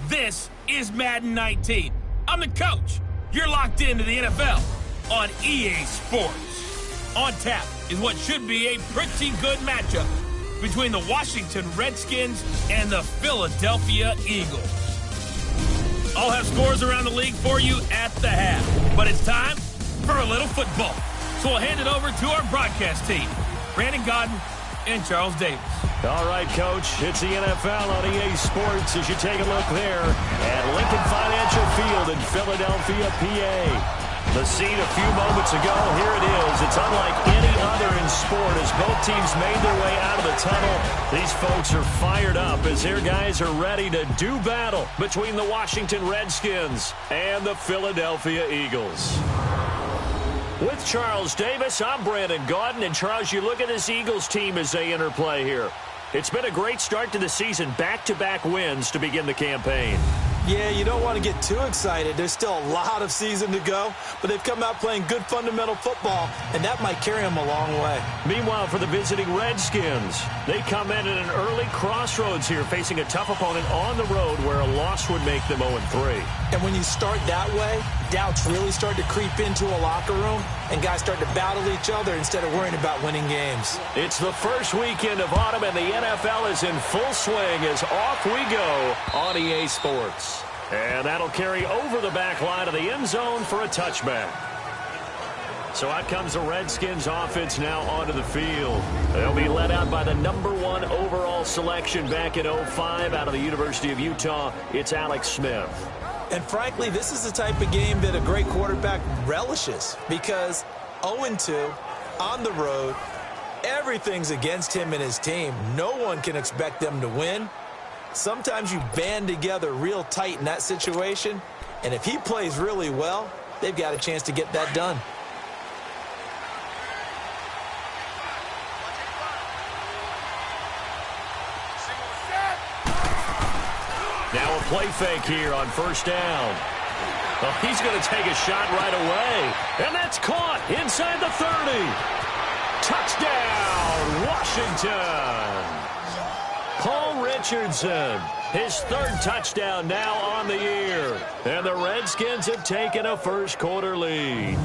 This is Madden 19. I'm the coach. You're locked into the NFL on EA Sports. On tap is what should be a pretty good matchup between the Washington Redskins and the Philadelphia Eagles. I'll have scores around the league for you at the half, but it's time for a little football. So we'll hand it over to our broadcast team, Brandon Godden and Charles Davis. All right, Coach, it's the NFL on EA Sports as you take a look there at Lincoln Financial Field in Philadelphia, PA. The scene a few moments ago, here it is. It's unlike any other in sport as both teams made their way out of the tunnel. These folks are fired up as their guys are ready to do battle between the Washington Redskins and the Philadelphia Eagles. With Charles Davis, I'm Brandon Godden. And, Charles, you look at this Eagles team as they interplay here. It's been a great start to the season, back-to-back wins to begin the campaign. Yeah, you don't want to get too excited. There's still a lot of season to go, but they've come out playing good fundamental football, and that might carry them a long way. Meanwhile, for the visiting Redskins, they come in at an early crossroads here, facing a tough opponent on the road where a loss would make them 0-3. And when you start that way, doubts really start to creep into a locker room, and guys start to battle each other instead of worrying about winning games. It's the first weekend of autumn, and the NFL is in full swing as off we go on EA Sports. And that'll carry over the back line of the end zone for a touchback. So out comes the Redskins offense now onto the field. They'll be led out by the #1 overall selection back in 2005 out of the University of Utah. It's Alex Smith. And frankly, this is the type of game that a great quarterback relishes because 0-2 on the road, everything's against him and his team. No one can expect them to win. Sometimes you band together real tight in that situation, and if he plays really well, they've got a chance to get that done. Now a play fake here on first down. Well, he's going to take a shot right away, and that's caught inside the 30. Touchdown, Washington. Paul Richardson, his third touchdown now on the year. And the Redskins have taken a first-quarter lead.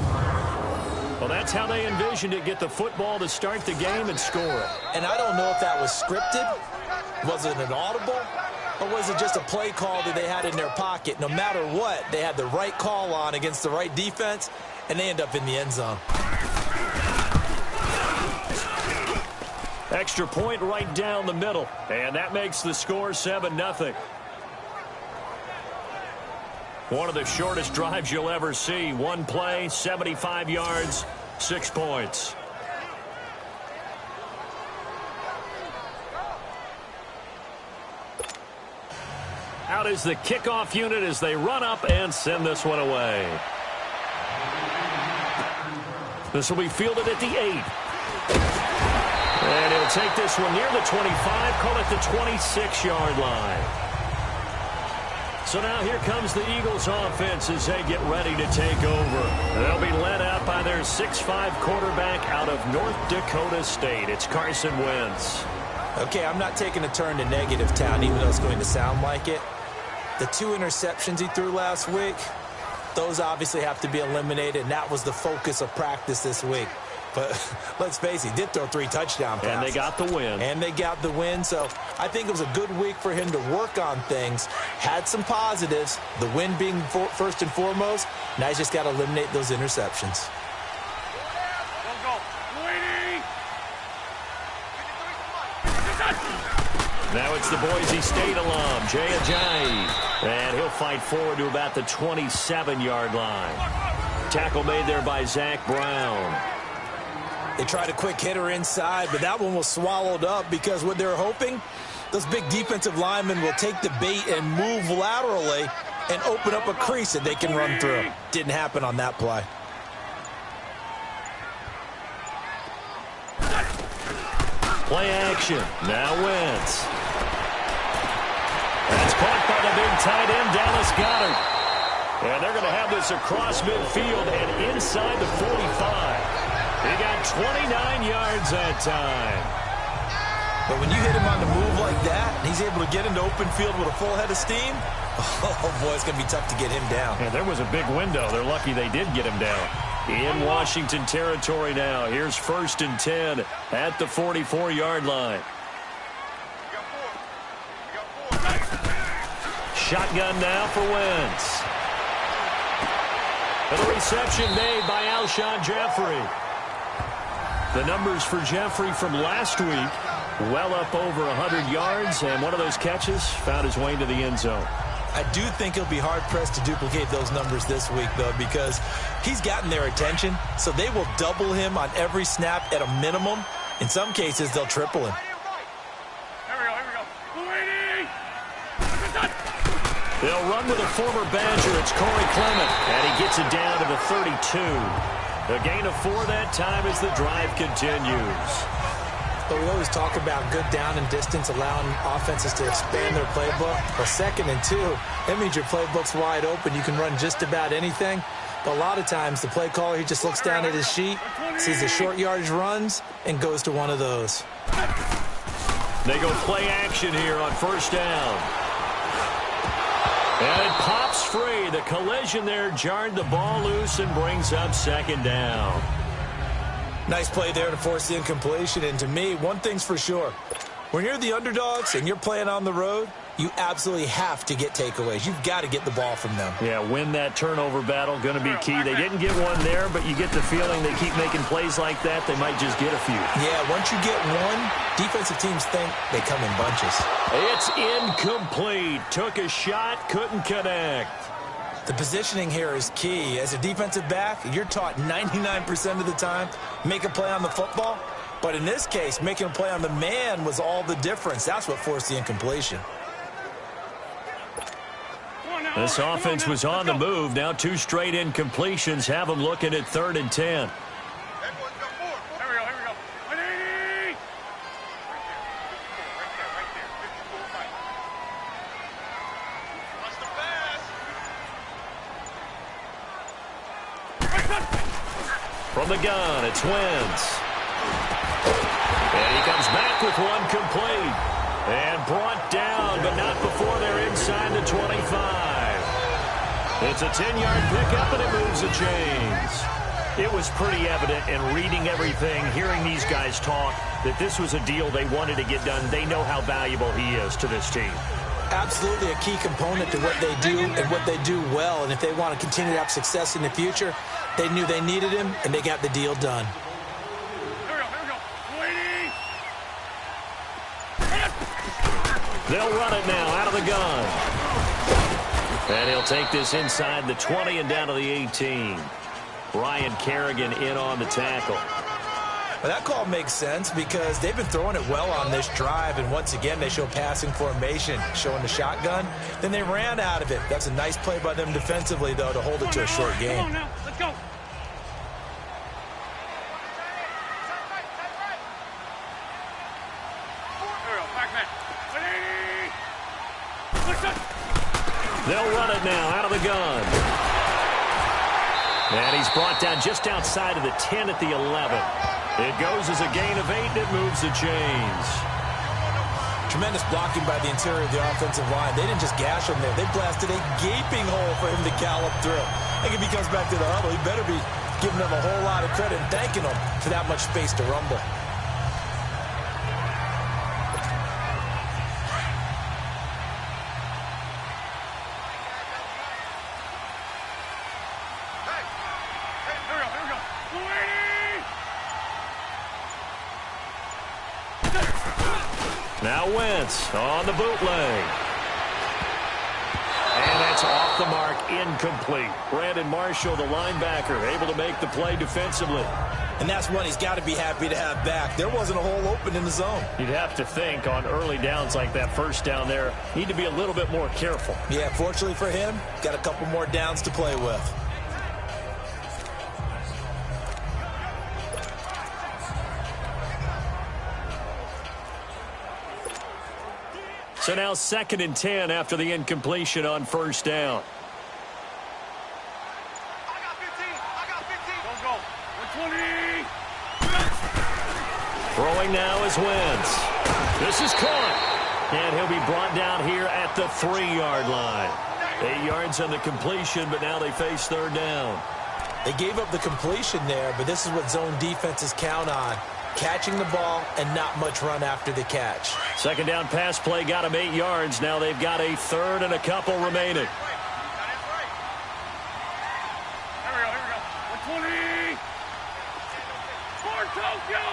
Well, that's how they envisioned it, get the football to start the game and score it. And I don't know if that was scripted. Was it an audible? Or was it just a play call that they had in their pocket? No matter what, they had the right call on against the right defense, and they end up in the end zone. Extra point right down the middle, and that makes the score 7-0. One of the shortest drives you'll ever see. One play, 75 yards, 6 points. Out is the kickoff unit as they run up and send this one away. This will be fielded at the 8. And he'll take this one near the 25, call it the 26-yard line. So now here comes the Eagles offense as they get ready to take over. They'll be led out by their 6'5 quarterback out of North Dakota State. It's Carson Wentz. Okay, I'm not taking a turn to negative town, even though it's going to sound like it. The 2 interceptions he threw last week, those obviously have to be eliminated, and that was the focus of practice this week. But let's face it, he did throw 3 touchdown passes. And they got the win. And they got the win, so I think it was a good week for him to work on things. Had some positives, the win being first and foremost. Now he's just got to eliminate those interceptions. Now it's the Boise State alum, Jay Ajayi. And he'll fight forward to about the 27-yard line. Tackle made there by Zach Brown. They tried a quick hitter inside, but that one was swallowed up because what they're hoping, those big defensive linemen will take the bait and move laterally and open up a crease that they can run through. Didn't happen on that play. Play action. Now Wentz. That's caught by the big tight end, Dallas Goedert. And they're going to have this across midfield and inside the 45. He got 29 yards that time. But when you hit him on the move like that, and he's able to get into open field with a full head of steam, oh, boy, it's going to be tough to get him down. Yeah, there was a big window. They're lucky they did get him down. In Washington territory now. Here's 1st and 10 at the 44-yard line. Shotgun now for Wentz. And the reception made by Alshon Jeffrey. The numbers for Jeffrey from last week, well up over 100 yards, and one of those catches found his way into the end zone. I do think he'll be hard-pressed to duplicate those numbers this week, though, because he's gotten their attention, so they will double him on every snap at a minimum. In some cases, they'll triple him. They'll run with a former Badger. It's Corey Clement, and he gets it down to the 32. A gain of 4 that time as the drive continues. But we always talk about good down and distance, allowing offenses to expand their playbook. Well, 2nd and 2, that means your playbook's wide open. You can run just about anything. But a lot of times, the play caller, he just looks down at his sheet, sees the short yardage runs, and goes to one of those. They go play action here on 1st down. And it pops free. The collision there jarred the ball loose and brings up 2nd down. Nice play there to force the incompletion. And to me, one thing's for sure. When you're the underdogs and you're playing on the road, you absolutely have to get takeaways. You've got to get the ball from them. Yeah, win that turnover battle, going to be key. They didn't get one there, but you get the feeling they keep making plays like that, they might just get a few. Yeah, once you get one, defensive teams think they come in bunches. It's incomplete. Took a shot, couldn't connect. The positioning here is key. As a defensive back, you're taught 99% of the time, make a play on the football. But in this case, making a play on the man was all the difference. That's what forced the incompletion. This offense was on the move. Now 2 straight incompletions have them looking at 3rd and 10. From the gun, it's Wentz. And he comes back with one complete. And brought down, but not before they're inside the 25. It's a 10-yard pickup, and it moves the chains. It was pretty evident in reading everything, hearing these guys talk, that this was a deal they wanted to get done. They know how valuable he is to this team. Absolutely a key component to what they do and what they do well. And if they want to continue to have success in the future, they knew they needed him, and they got the deal done. They'll run it now out of the gun. And he'll take this inside the 20 and down to the 18. Brian Kerrigan in on the tackle. Well, that call makes sense because they've been throwing it well on this drive, and once again they show passing formation, showing the shotgun. Then they ran out of it. That's a nice play by them defensively, though, to hold it to a short game. Come on now, let's go. They'll run it now out of the gun. And he's brought down just outside of the 10 at the 11. It goes as a gain of 8, and it moves the chains. Tremendous blocking by the interior of the offensive line. They didn't just gash him there. They blasted a gaping hole for him to gallop through. I think if he comes back to the huddle, he better be giving them a whole lot of credit and thanking them for that much space to rumble. Now Wentz on the bootleg. And that's off the mark, incomplete. Brandon Marshall, the linebacker, able to make the play defensively. And that's one he's got to be happy to have back. There wasn't a hole open in the zone. You'd have to think on early downs like that, 1st down there, need to be a little bit more careful. Yeah, fortunately for him, got a couple more downs to play with. So now 2nd and 10 after the incompletion on 1st down. I got 15. Don't go. 120. Throwing now is Wentz. This is caught. And he'll be brought down here at the 3-yard line. 8 yards on the completion, but now they face third down. They gave up the completion there, but this is what zone defenses count on. Catching the ball and not much run after the catch. Second down pass play got them 8 yards. Now they've got a third and a couple remaining. Here we go. 120. Score, Tokyo.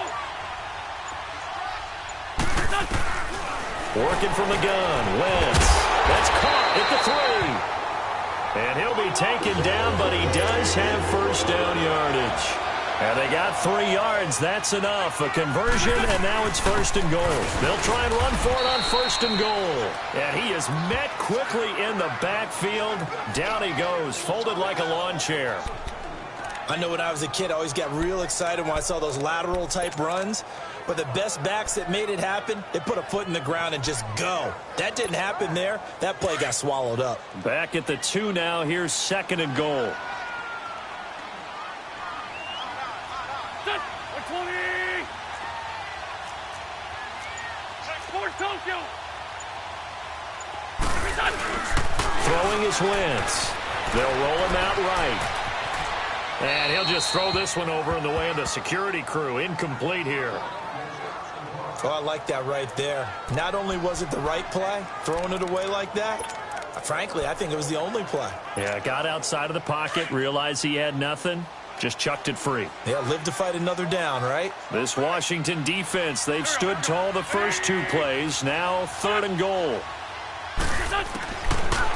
Working from the gun. Wentz. That's caught at the 3. And he'll be taken down, but he does have first down yardage. And they got 3 yards. That's enough. A conversion, and now it's first and goal. They'll try and run for it on first and goal. And he is met quickly in the backfield. Down he goes, folded like a lawn chair. I know when I was a kid, I always got real excited when I saw those lateral-type runs. But the best backs that made it happen, they put a foot in the ground and just go. That didn't happen there. That play got swallowed up. Back at the 2 now. Here's second and goal. 120. Score, Tokyo. Throwing is Wentz. They'll roll him out right. And he'll just throw this one over in the way of the security crew. Incomplete here. Oh, I like that right there. Not only was it the right play, throwing it away like that, frankly, I think it was the only play. Yeah, got outside of the pocket, realized he had nothing, just chucked it free. Yeah, live to fight another down, right? This Washington defense, they've stood tall the first 2 plays. Now third and goal.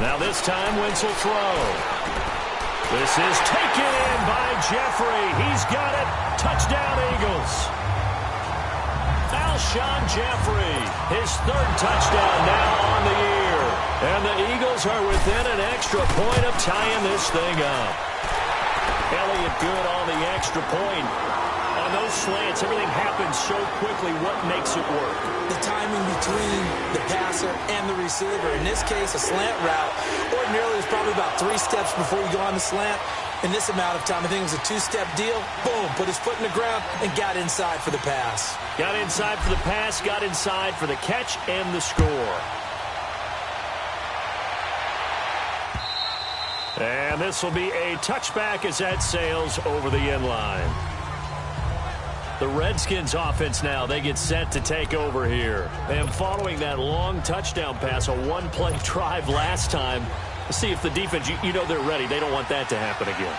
Now this time, Wentz will throw. This is taken in by Jeffrey. He's got it. Touchdown, Eagles. Alshon Jeffrey, his 3rd touchdown now on the year. And the Eagles are within an extra point of tying this thing up. Elliott good on the extra point. On those slants, everything happens so quickly. What makes it work? The timing between the passer and the receiver. In this case, a slant route. Ordinarily, it's probably about 3 steps before you go on the slant. In this amount of time, I think it was a 2-step deal. Boom, put his foot in the ground and got inside for the pass. Got inside for the pass, got inside for the catch and the score. And this will be a touchback as that sails over the end line. The Redskins offense now, they get set to take over here. And following that long touchdown pass, a 1-play drive last time, see if the defense, you know they're ready. They don't want that to happen again.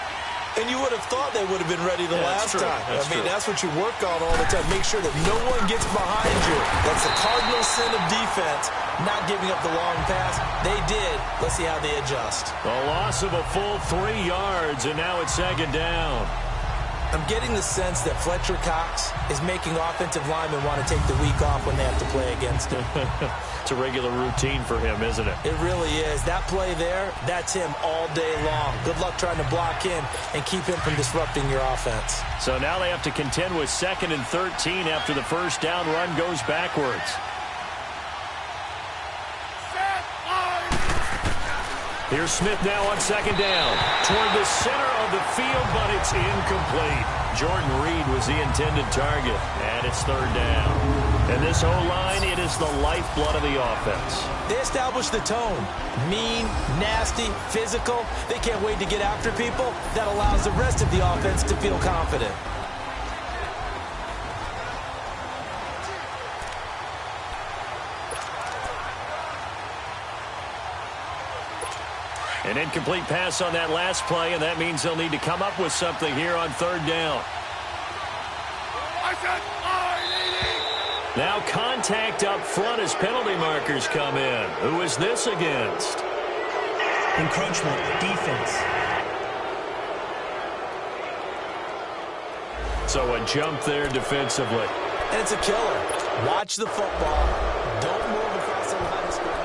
And you would have thought they would have been ready the last time. That's what you work on all the time. Make sure that no one gets behind you. That's the cardinal sin of defense, not giving up the long pass. They did. Let's see how they adjust. A loss of a full 3 yards, and now it's second down. I'm getting the sense that Fletcher Cox is making offensive linemen want to take the week off when they have to play against him. It's a regular routine for him, isn't it? It really is. That play there, that's him all day long. Good luck trying to block him and keep him from disrupting your offense. So now they have to contend with 2nd and 13 after the first down run goes backwards. Here's Smith now on 2nd down. Toward the center of the field, but it's incomplete. Jordan Reed was the intended target, and it's 3rd down. And this O-line, it is the lifeblood of the offense. They established the tone. Mean, nasty, physical. They can't wait to get after people. That allows the rest of the offense to feel confident. An incomplete pass on that last play, and that means they'll need to come up with something here on 3rd down. Now contact up front as penalty markers come in. Who is this against? Encroachment, defense. So a jump there defensively. And it's a killer. Watch the football. Don't move across the line of scrimmage.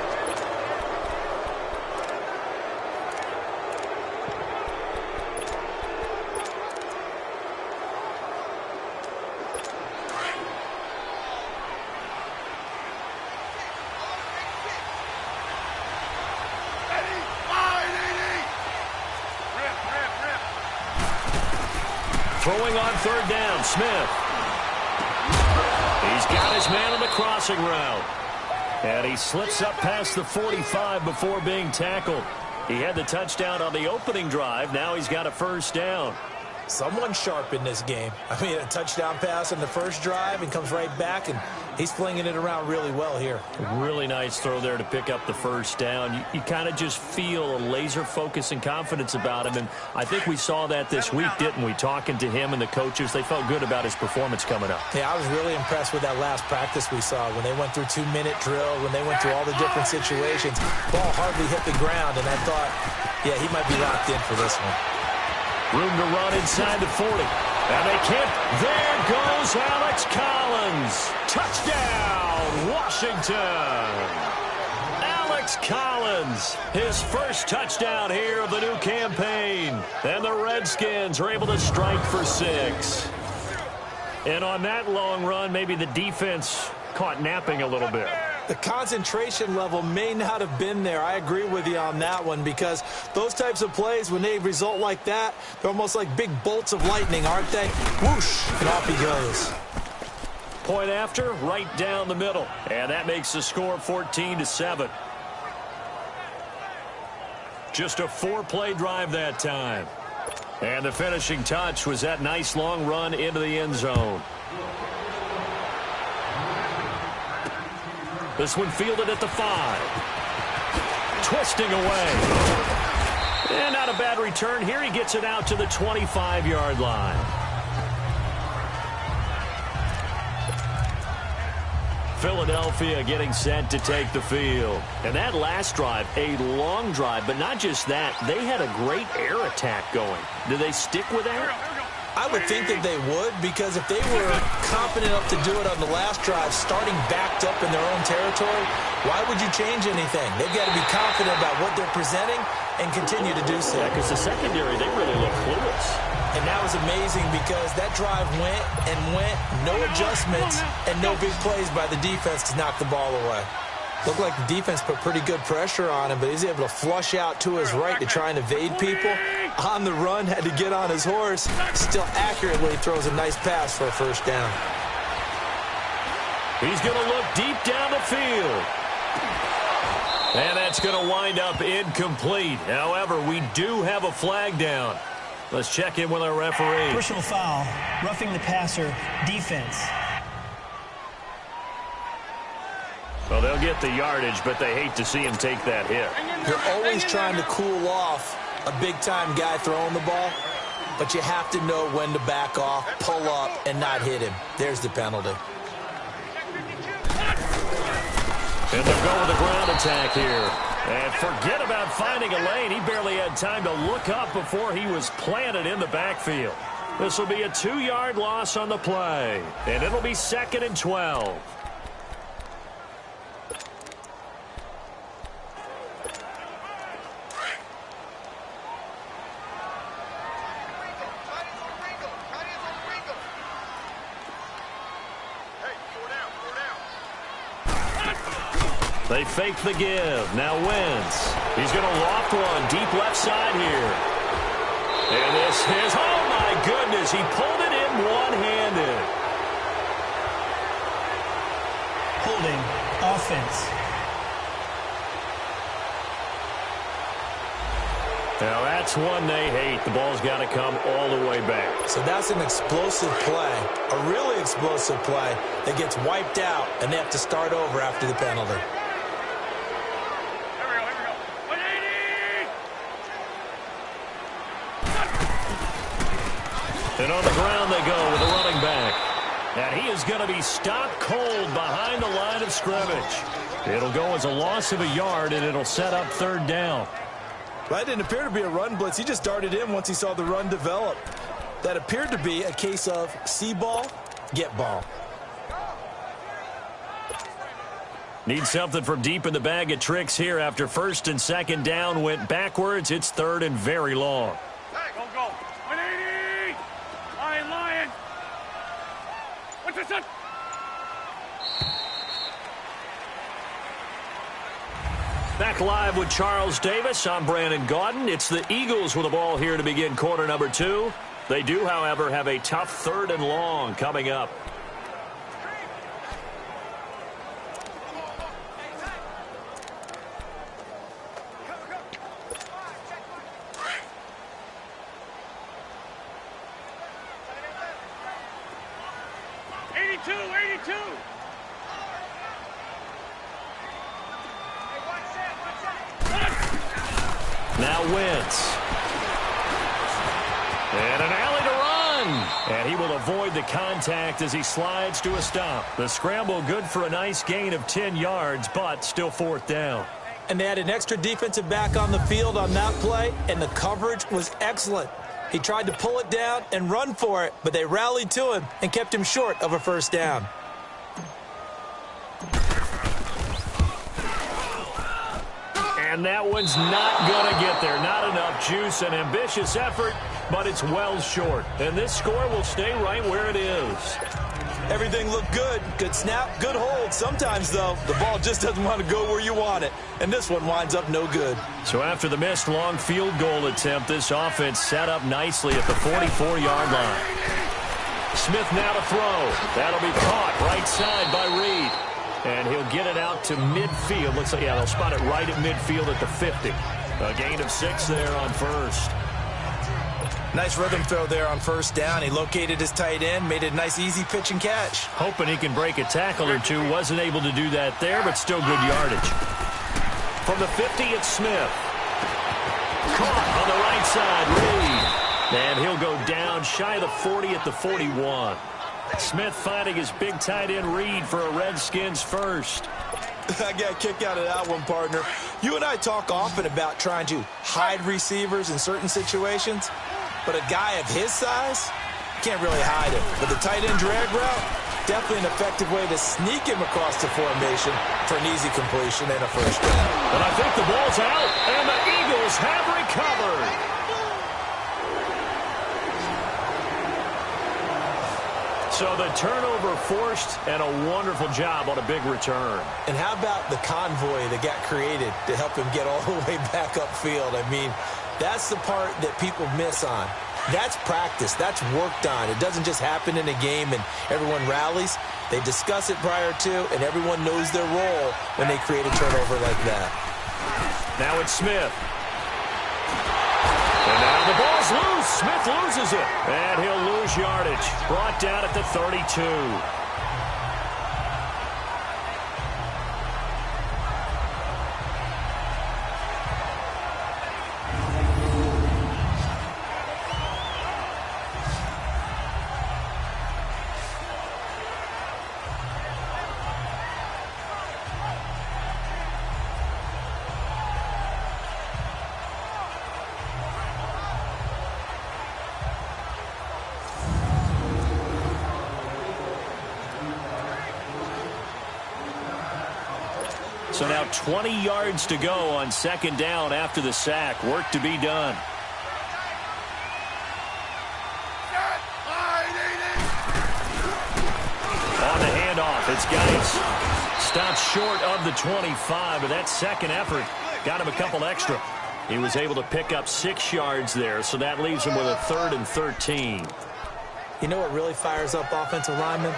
Throwing on 3rd down, Smith. He's got his man on the crossing route. And he slips up past the 45 before being tackled. He had the touchdown on the opening drive. Now he's got a first down. Someone sharp in this game. I mean, a touchdown pass on the first drive and comes right back, and he's flinging it around really well here. Really nice throw there to pick up the first down. You kind of just feel a laser focus and confidence about him, and I think we saw that this week, didn't we? Talking to him and the coaches, they felt good about his performance coming up. Yeah, I was really impressed with that last practice we saw when they went through 2-minute drill, when they went through all the different situations. Ball hardly hit the ground, and I thought, yeah, he might be locked in for this one. Room to run inside the 40. And they can't. There goes Alex Collins. Touchdown, Washington. Alex Collins, his first touchdown here of the new campaign. And the Redskins are able to strike for 6. And on that long run, maybe the defense caught napping a little bit. The concentration level may not have been there. I agree with you on that one, because those types of plays, when they result like that, they're almost like big bolts of lightning, aren't they? Whoosh, and off he goes. Point after, right down the middle. And that makes the score 14-7. Just a 4-play drive that time. And the finishing touch was that nice long run into the end zone. This one fielded at the 5. Twisting away. And not a bad return. Here he gets it out to the 25-yard line. Philadelphia getting set to take the field. And that last drive, a long drive, but not just that. They had a great air attack going. Do they stick with that? I would think that they would, because if they were confident enough to do it on the last drive, starting backed up in their own territory, why would you change anything? They've got to be confident about what they're presenting and continue to do so. Yeah, because the secondary, they really look clueless. And that was amazing, because that drive went and went, no adjustments, and no big plays by the defense to knock the ball away. Looked like the defense put pretty good pressure on him, but he's able to flush out to his right to try and evade people. On the run, had to get on his horse. Still accurately throws a nice pass for a first down. He's going to look deep down the field. And that's going to wind up incomplete. However, we do have a flag down. Let's check in with our referee. Personal foul, roughing the passer, defense. Well, they'll get the yardage, but they hate to see him take that hit. You're always trying to cool off a big-time guy throwing the ball, but you have to know when to back off, pull up, and not hit him. There's the penalty. And they'll go with a ground attack here. And forget about finding a lane. He barely had time to look up before he was planted in the backfield. This will be a 2-yard loss on the play, and it'll be 2nd and 12. They fake the give. Now Wentz. He's going to loft one deep left side here. And this is, oh my goodness, he pulled it in one-handed. Holding, offense. Now that's one they hate. The ball's got to come all the way back. So that's an explosive play, a really explosive play that gets wiped out, and they have to start over after the penalty. And on the ground they go with a running back. And he is going to be stopped cold behind the line of scrimmage. It'll go as a loss of a yard, and it'll set up 3rd down. That didn't appear to be a run blitz. He just darted in once he saw the run develop. That appeared to be a case of see ball, get ball. Need something from deep in the bag of tricks here after 1st and 2nd down went backwards. It's 3rd and very long. Go, go. 180. Lion. What's this? Back live with Charles Davis. I'm Brandon Gaudin. It's the Eagles with the ball here to begin quarter number 2. They do, however, have a tough 3rd and long coming up. 82, 82. Now Wentz. And an alley to run. And he will avoid the contact as he slides to a stop. The scramble good for a nice gain of 10 yards, but still fourth down. And they had an extra defensive back on the field on that play, and the coverage was excellent. He tried to pull it down and run for it, but they rallied to him and kept him short of a first down. And that one's not going to get there. Not enough juice. An ambitious effort, but it's well short. And this score will stay right where it is. Everything looked good. Good snap, good hold. Sometimes, though, the ball just doesn't want to go where you want it. And this one winds up no good. So after the missed long field goal attempt, this offense set up nicely at the 44-yard line. Smith now to throw. That'll be caught right side by Reed. And he'll get it out to midfield. Looks like, yeah, they'll spot it right at midfield at the 50. A gain of 6 there on first. Nice rhythm throw there on first down. He located his tight end, made it a nice easy pitch and catch. Hoping he can break a tackle or two. Wasn't able to do that there, but still good yardage. From the 50, it's Smith. Caught on the right side, Reed. And he'll go down shy of the 40 at the 41. Smith finding his big tight end Reed for a Redskins first. I got a kick out of that one, partner. You and I talk often about trying to hide receivers in certain situations, but a guy of his size can't really hide him. But the tight end drag route, definitely an effective way to sneak him across the formation for an easy completion and a first down. But I think the ball's out, and the Eagles have recovered. So the turnover forced, and a wonderful job on a big return. And how about the convoy that got created to help him get all the way back upfield? I mean, that's the part that people miss on. That's practice. That's worked on. It doesn't just happen in a game and everyone rallies. They discuss it prior to, and everyone knows their role when they create a turnover like that. Now it's Smith. And now the ball's loose. Smith loses it. And he'll lose yardage. Brought down at the 32. So now 20 yards to go on second down after the sack. Work to be done. On the handoff, it's Geis. Stops short of the 25, but that second effort got him a couple extra. He was able to pick up 6 yards there, so that leaves him with a 3rd and 13. You know what really fires up offensive linemen?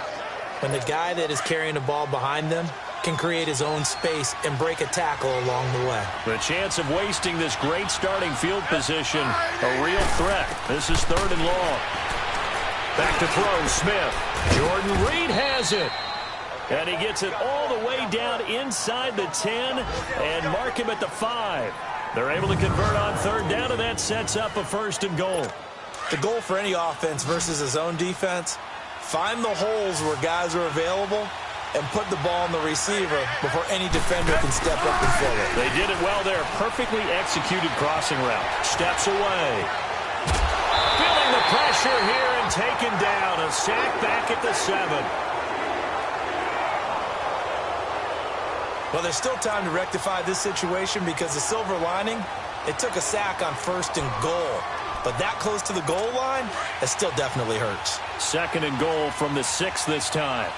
When the guy that is carrying the ball behind them can create his own space and break a tackle along the way. The chance of wasting this great starting field position, a real threat. This is 3rd and long. Back to throw, Smith. Jordan Reed has it. And he gets it all the way down inside the 10 and mark him at the 5. They're able to convert on 3rd down, and that sets up a 1st and goal. The goal for any offense versus his own defense, find the holes where guys are available and put the ball on the receiver before any defender can step up and fill it. They did it well there. Perfectly executed crossing route. Steps away. Feeling the pressure here and taken down. A sack back at the 7. Well, there's still time to rectify this situation because the silver lining, it took a sack on 1st and goal. But that close to the goal line, that still definitely hurts. 2nd and goal from the 6 this time.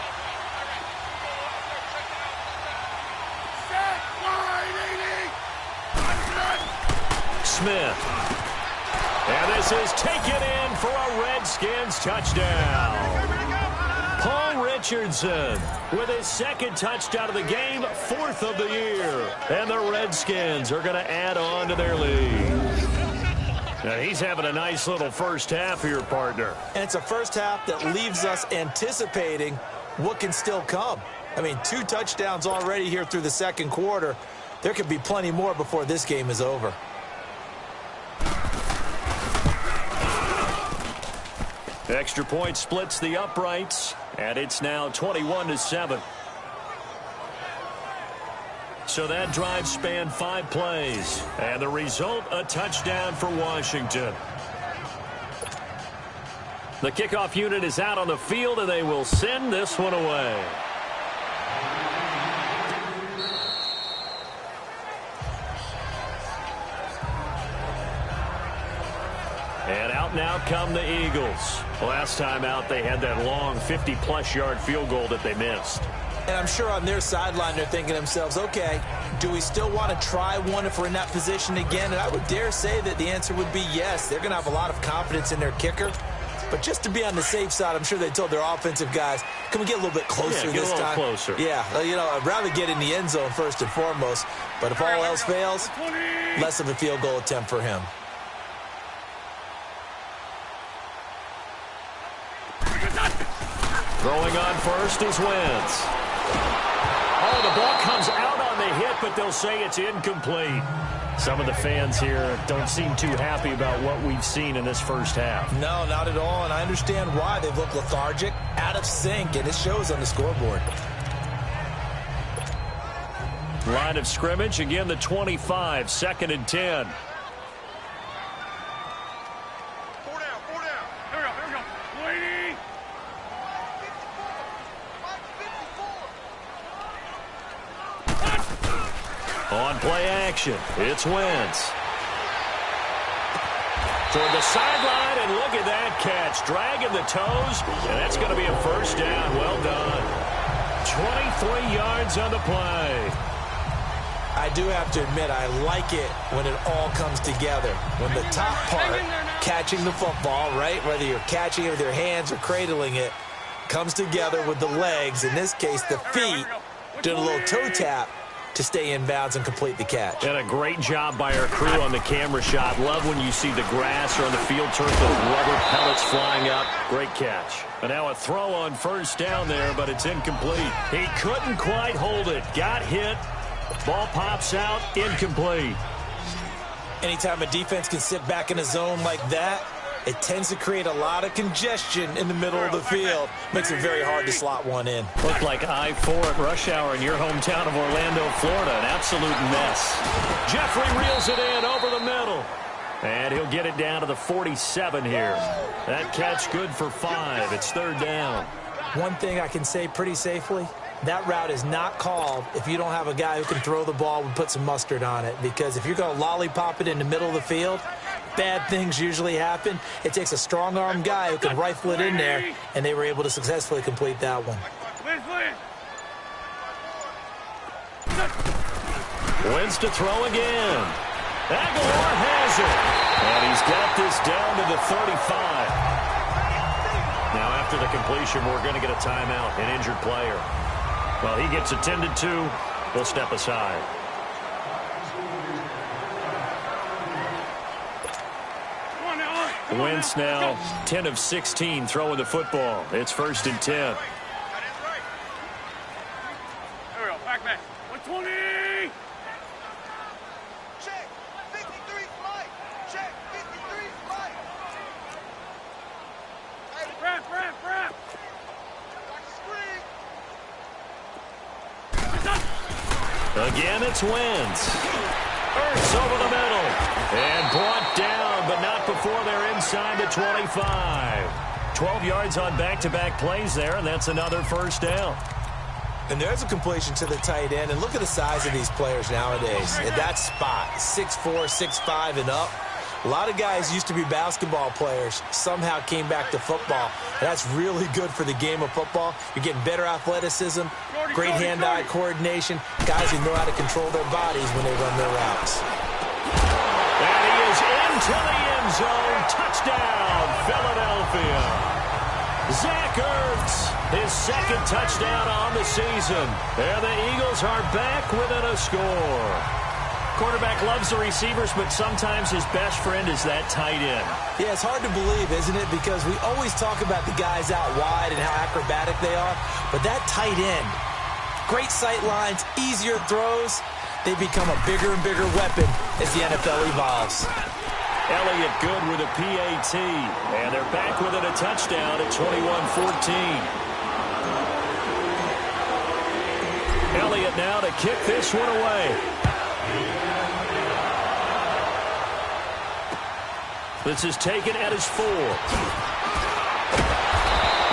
Smith. And this is taken in for a Redskins touchdown. Paul Richardson with his 2nd touchdown of the game, 4th of the year. And the Redskins are going to add on to their lead. Now he's having a nice little first half here, partner. And it's a first half that leaves us anticipating what can still come. I mean, 2 touchdowns already here through the second quarter. There could be plenty more before this game is over. Extra point splits the uprights, and it's now 21-7. So that drive spanned 5 plays, and the result, a touchdown for Washington. The kickoff unit is out on the field, and they will send this one away. And out now come the Eagles. Last time out, they had that long 50-plus yard field goal that they missed. And I'm sure on their sideline they're thinking to themselves, okay, do we still want to try one if we're in that position again? And I would dare say that the answer would be yes. They're going to have a lot of confidence in their kicker. But just to be on the safe side, I'm sure they told their offensive guys, can we get a little bit closer this time? Get a little closer. Yeah, you know, I'd rather get in the end zone first and foremost. But if all else fails, less of a field goal attempt for him. Throwing on first is Wentz. Oh, the ball comes out on the hit, but they'll say it's incomplete. Some of the fans here don't seem too happy about what we've seen in this first half. No, not at all, and I understand why. They've looked lethargic, out of sync, and it shows on the scoreboard. Line of scrimmage, again the 25, 2nd and 10. On play action, it's Wentz. Toward the sideline, and look at that catch. Dragging the toes, and that's going to be a first down. Well done. 23 yards on the play. I do have to admit, I like it when it all comes together. When the top part, catching the football, right, whether you're catching it with your hands or cradling it, comes together with the legs, in this case the feet, doing a little toe tap to stay in bounds and complete the catch. And a great job by our crew on the camera shot. Love when you see the grass or on the field turf, those rubber pellets flying up. Great catch. And now a throw on first down there, but it's incomplete. He couldn't quite hold it. Got hit. Ball pops out. Incomplete. Anytime a defense can sit back in a zone like that, it tends to create a lot of congestion in the middle of the field. Makes it very hard to slot one in. Looked like I-4 at rush hour in your hometown of Orlando, Florida. An absolute mess. Jeffrey reels it in over the middle. And he'll get it down to the 47 here. That catch good for 5. It's 3rd down. One thing I can say pretty safely, that route is not called if you don't have a guy who can throw the ball and put some mustard on it. Because if you're going to lollipop it in the middle of the field, bad things usually happen. It takes a strong-arm guy who can rifle it in there, and they were able to successfully complete that one. Wins to throw again. Aguilar has it. And he's got this down to the 35. Now, after the completion, we're going to get a timeout, an injured player. Well, he gets attended to. We'll step aside. Wentz now 10 of 16 throwing the football. It's 1st and 10. There we go. Back. 120. Check. 53 flight. Check. 53 flight. Wrap. Again, it's Wentz. Ertz over the middle. And brought down, but not before they're inside the 25. 12 yards on back-to-back plays there, and that's another first down. And there's a completion to the tight end. And look at the size of these players nowadays. At that spot, 6'4", 6'5", and up. A lot of guys used to be basketball players, somehow came back to football. That's really good for the game of football. You're getting better athleticism, great hand-eye coordination, guys who know how to control their bodies when they run their routes. And he is into the end zone. Touchdown, Philadelphia. Zach Ertz, his 2nd touchdown on the season. And the Eagles are back within a score. Quarterback loves the receivers, but sometimes his best friend is that tight end. Yeah, it's hard to believe, isn't it? Because we always talk about the guys out wide and how acrobatic they are. But that tight end, great sight lines, easier throws, they become a bigger and bigger weapon as the NFL evolves. Elliott good with a PAT, and they're back within a touchdown at 21-14. Elliott now to kick this one away. This is taken at his 4.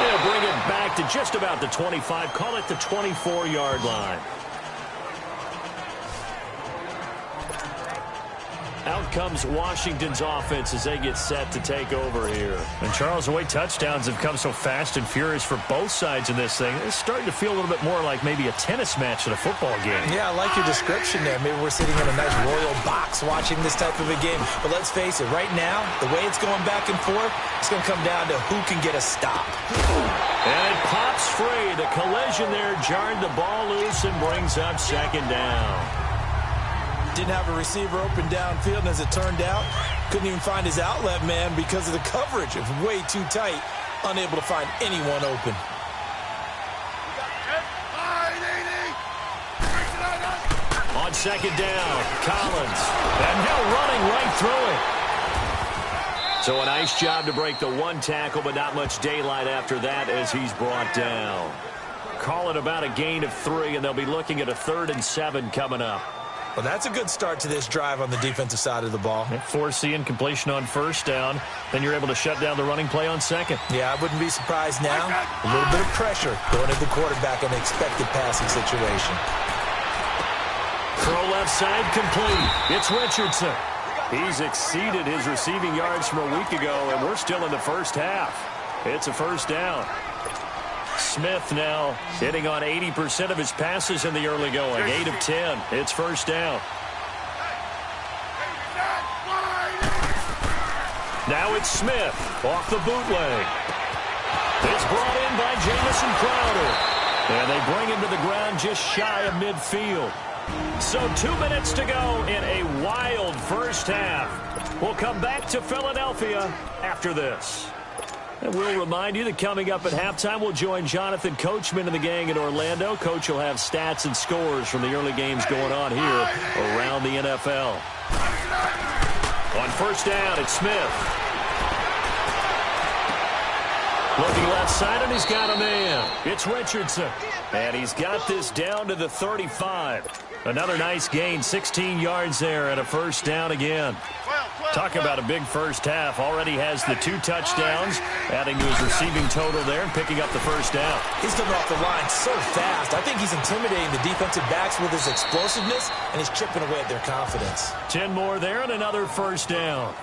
They'll bring it back to just about the 25. Call it the 24-yard line. Out comes Washington's offense as they get set to take over here. And Charles, the way touchdowns have come so fast and furious for both sides in this thing, it's starting to feel a little bit more like maybe a tennis match than a football game. Yeah, I like your description there. Maybe we're sitting in a nice royal box watching this type of a game. But let's face it, right now, the way it's going back and forth, it's going to come down to who can get a stop. And it pops free. The collision there jarred the ball loose and brings up second down. Didn't have a receiver open downfield, and as it turned out, couldn't even find his outlet man because of the coverage. It was way too tight, unable to find anyone open. On second down, Collins. And now running right through it. So a nice job to break the one tackle, but not much daylight after that as he's brought down. Call it about a gain of 3, and they'll be looking at a 3rd and 7 coming up. Well, that's a good start to this drive on the defensive side of the ball. Force the incompletion on first down. Then you're able to shut down the running play on second. Yeah, I wouldn't be surprised now. A little bit of pressure going at the quarterback in an expected passing situation. Throw left side complete. It's Richardson. He's exceeded his receiving yards from a week ago, and we're still in the first half. It's a first down. Smith now hitting on 80% of his passes in the early going. 8 of 10. It's first down. Now it's Smith off the bootleg. It's brought in by Jamison Crowder. And they bring him to the ground just shy of midfield. So 2 minutes to go in a wild first half. We'll come back to Philadelphia after this. And we'll remind you that coming up at halftime, we'll join Jonathan Coachman and the gang in Orlando. Coach will have stats and scores from the early games going on here around the NFL. On first down, it's Smith. Looking left side, and he's got a man. It's Richardson. And he's got this down to the 35. Another nice gain, 16 yards there, and a first down again. Talk about a big first half. Already has the 2 touchdowns, adding to his receiving total there and picking up the first down. He's coming off the line so fast. I think he's intimidating the defensive backs with his explosiveness, and he's chipping away at their confidence. 10 more there and another first down.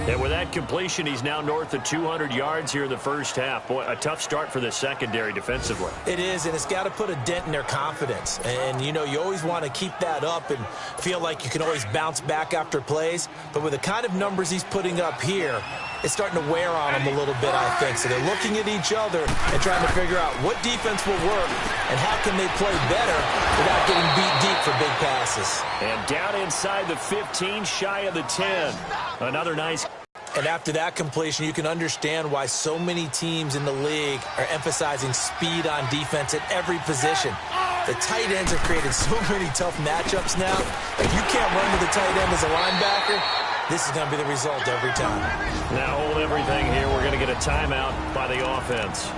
And with that completion, he's now north of 200 yards here in the first half. Boy, a tough start for the secondary defensively. It is, and it's got to put a dent in their confidence. And, you know, you always want to keep that up and feel like you can always bounce back after plays. But with the kind of numbers he's putting up here, it's starting to wear on them a little bit, I think. So they're looking at each other and trying to figure out what defense will work and how can they play better without getting beat deep for big passes. And down inside the 15, shy of the 10. Another nice. And after that completion, you can understand why so many teams in the league are emphasizing speed on defense at every position. The tight ends have created so many tough matchups now. If you can't run to the tight end as a linebacker, this is going to be the result every time. Now hold everything here. We're going to get a timeout by the offense,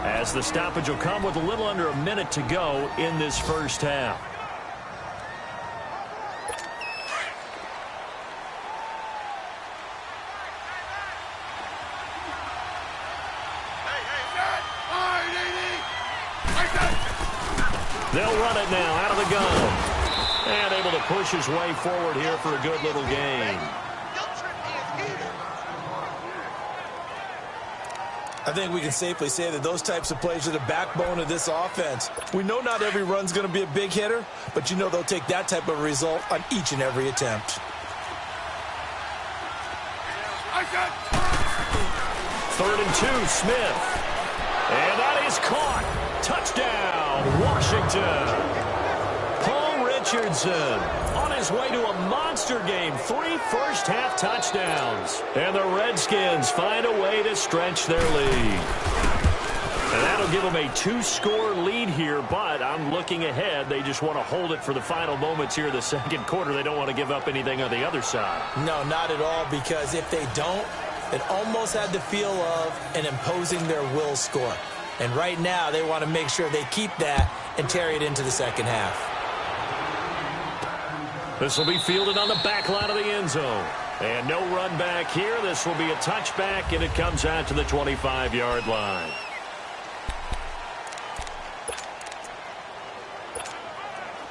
as the stoppage will come with a little under a minute to go in this first half. They'll run it now out of the gun. And able to push his way forward here for a good little gain. I think we can safely say that those types of plays are the backbone of this offense. We know not every run's going to be a big hitter, but you know they'll take that type of result on each and every attempt. 3rd and 2, Smith. And that is caught. Touchdown, Washington. Paul Richardson on his way to a monster game. 3 first-half touchdowns. And the Redskins find a way to stretch their lead. And that'll give them a 2-score lead here, but I'm looking ahead. They just want to hold it for the final moments here in the second quarter. They don't want to give up anything on the other side. No, not at all, because if they don't, it almost had the feel of an imposing their will score. And right now, they want to make sure they keep that and carry it into the second half. This will be fielded on the back line of the end zone. And no run back here. This will be a touchback, and it comes out to the 25-yard line.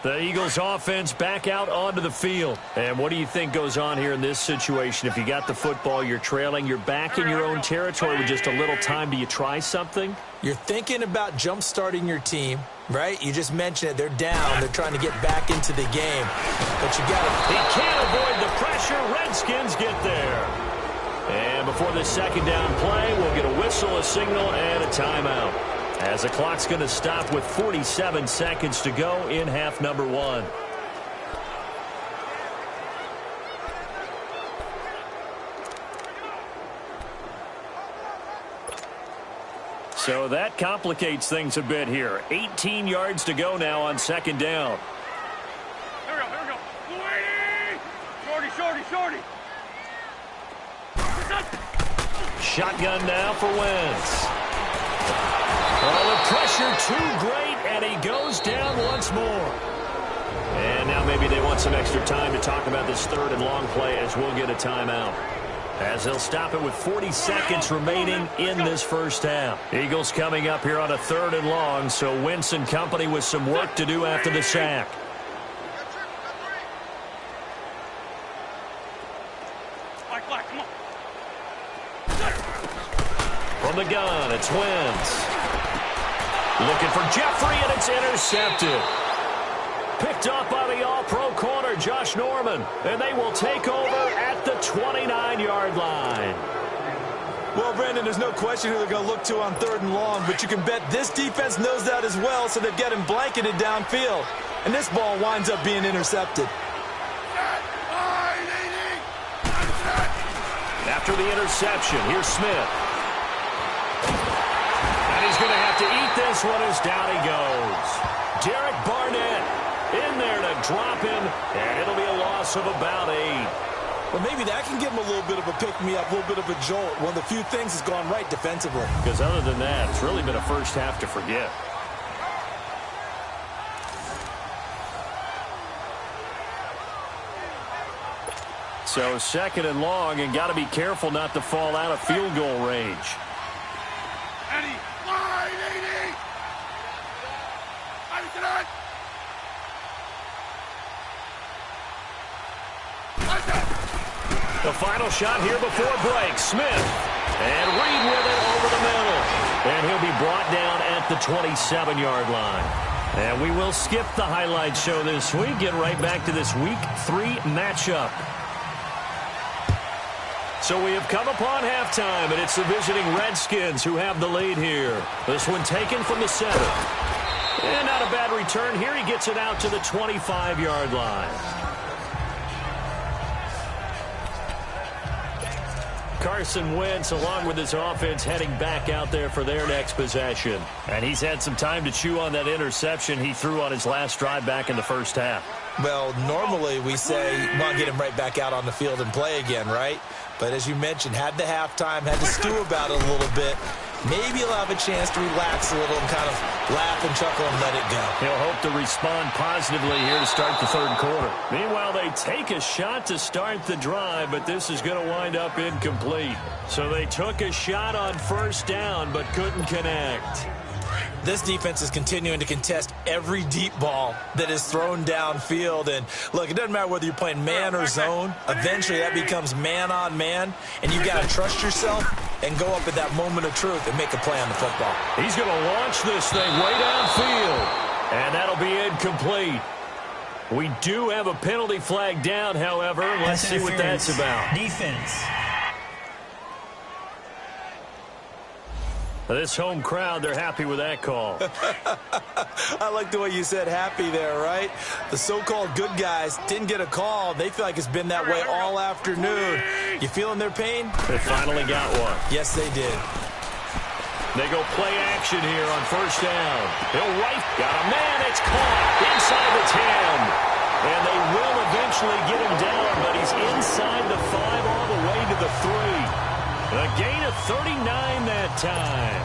The Eagles offense back out onto the field. And what do you think goes on here in this situation? If you got the football, you're trailing, you're back in your own territory with just a little time. Do you try something? You're thinking about jump-starting your team, right? You just mentioned it. They're down. They're trying to get back into the game. But you got to... He can't avoid the pressure. Redskins get there. And before the second down play, we'll get a whistle, a signal, and a timeout, as the clock's going to stop with 47 seconds to go in half number 1. So that complicates things a bit here. 18 yards to go now on second down. Here we go. Shorty. Shotgun now for Wentz. Oh, the pressure too great, and he goes down once more. And now maybe they want some extra time to talk about this third and long play, as we'll get a timeout, as they'll stop it with 40 seconds remaining in this first half. Eagles coming up here on a third and long, so Wentz and company with some work to do after the sack. Black, come on. From the gun, it's Wentz. Looking for Jeffrey, and it's intercepted. Picked up by the all-pro corner, Josh Norman. And they will take over at the 29-yard line. Well, Brandon, there's no question who they're going to look to on third and long, but you can bet this defense knows that as well, so they've got him blanketed downfield. And this ball winds up being intercepted. After the interception, here's Smith. And he's going to have to eat this one as down he goes. Derek Barnett in there to drop him, and it'll be a loss of about 8. Well, maybe that can give him a little bit of a pick-me-up, a little bit of a jolt. One of the few things has gone right defensively. Because other than that, it's really been a first half to forget. So second and long, and got to be careful not to fall out of field goal range. Eddie, wide 80. Tonight. The final shot here before break. Smith. And Reed with it over the middle. And he'll be brought down at the 27-yard line. And we will skip the highlight show this week. Get right back to this Week 3 matchup. So we have come upon halftime, and it's the visiting Redskins who have the lead here. This one taken from the 7. And not a bad return here. He gets it out to the 25-yard line. Carson Wentz, along with his offense, heading back out there for their next possession. And he's had some time to chew on that interception he threw on his last drive back in the first half. Well, normally we say, well, get him right back out on the field and play again, right? But as you mentioned, had the halftime, had to stew about it a little bit. Maybe he'll have a chance to relax a little and kind of laugh and chuckle and let it go. He'll hope to respond positively here to start the third quarter. Meanwhile, they take a shot to start the drive, but this is going to wind up incomplete. So they took a shot on first down, but couldn't connect. This defense is continuing to contest every deep ball that is thrown downfield. And, look, it doesn't matter whether you're playing man or zone. Eventually, that becomes man-on-man, and you've got to trust yourself and go up at that moment of truth and make a play on the football. He's going to launch this thing way downfield, and that'll be incomplete. We do have a penalty flag down, however. Let's see what that's about. Defense. This home crowd, they're happy with that call. I like the way you said happy there, right? The so-called good guys didn't get a call. They feel like it's been that way all afternoon. You feeling their pain? They finally got one. Yes, they did. They go play action here on first down. He'll right. Got a man. It's caught inside the 10. And they will eventually get him down, but he's inside the 5 all the way to the 3. A gain of 39 that time.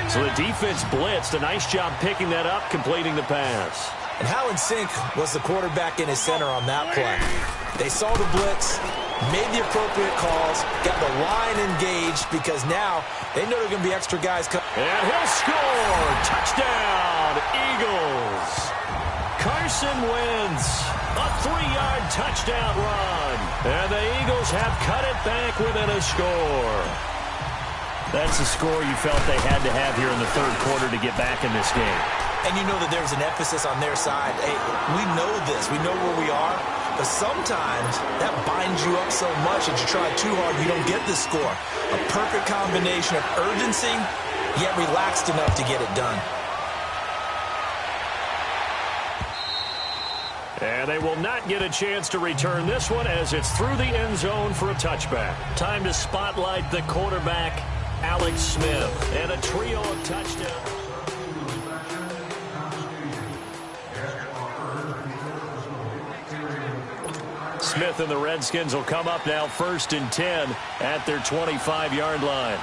So the defense blitzed. A nice job picking that up, completing the pass. And how in sync was the quarterback in his center on that play? They saw the blitz, made the appropriate calls, got the line engaged because now they know there are going to be extra guys coming. And he'll score. Touchdown, Eagles. Carson Wentz. A 3-yard touchdown run. And the Eagles have cut it back within a score. That's the score you felt they had to have here in the third quarter to get back in this game. And you know that there's an emphasis on their side. Hey, we know this. We know where we are. But sometimes that binds you up so much that you try too hard, you don't get the score. A perfect combination of urgency, yet relaxed enough to get it done. And they will not get a chance to return this one as it's through the end zone for a touchback. Time to spotlight the quarterback, Alex Smith, and a trio of touchdowns. Smith and the Redskins will come up now 1st and 10 at their 25-yard line.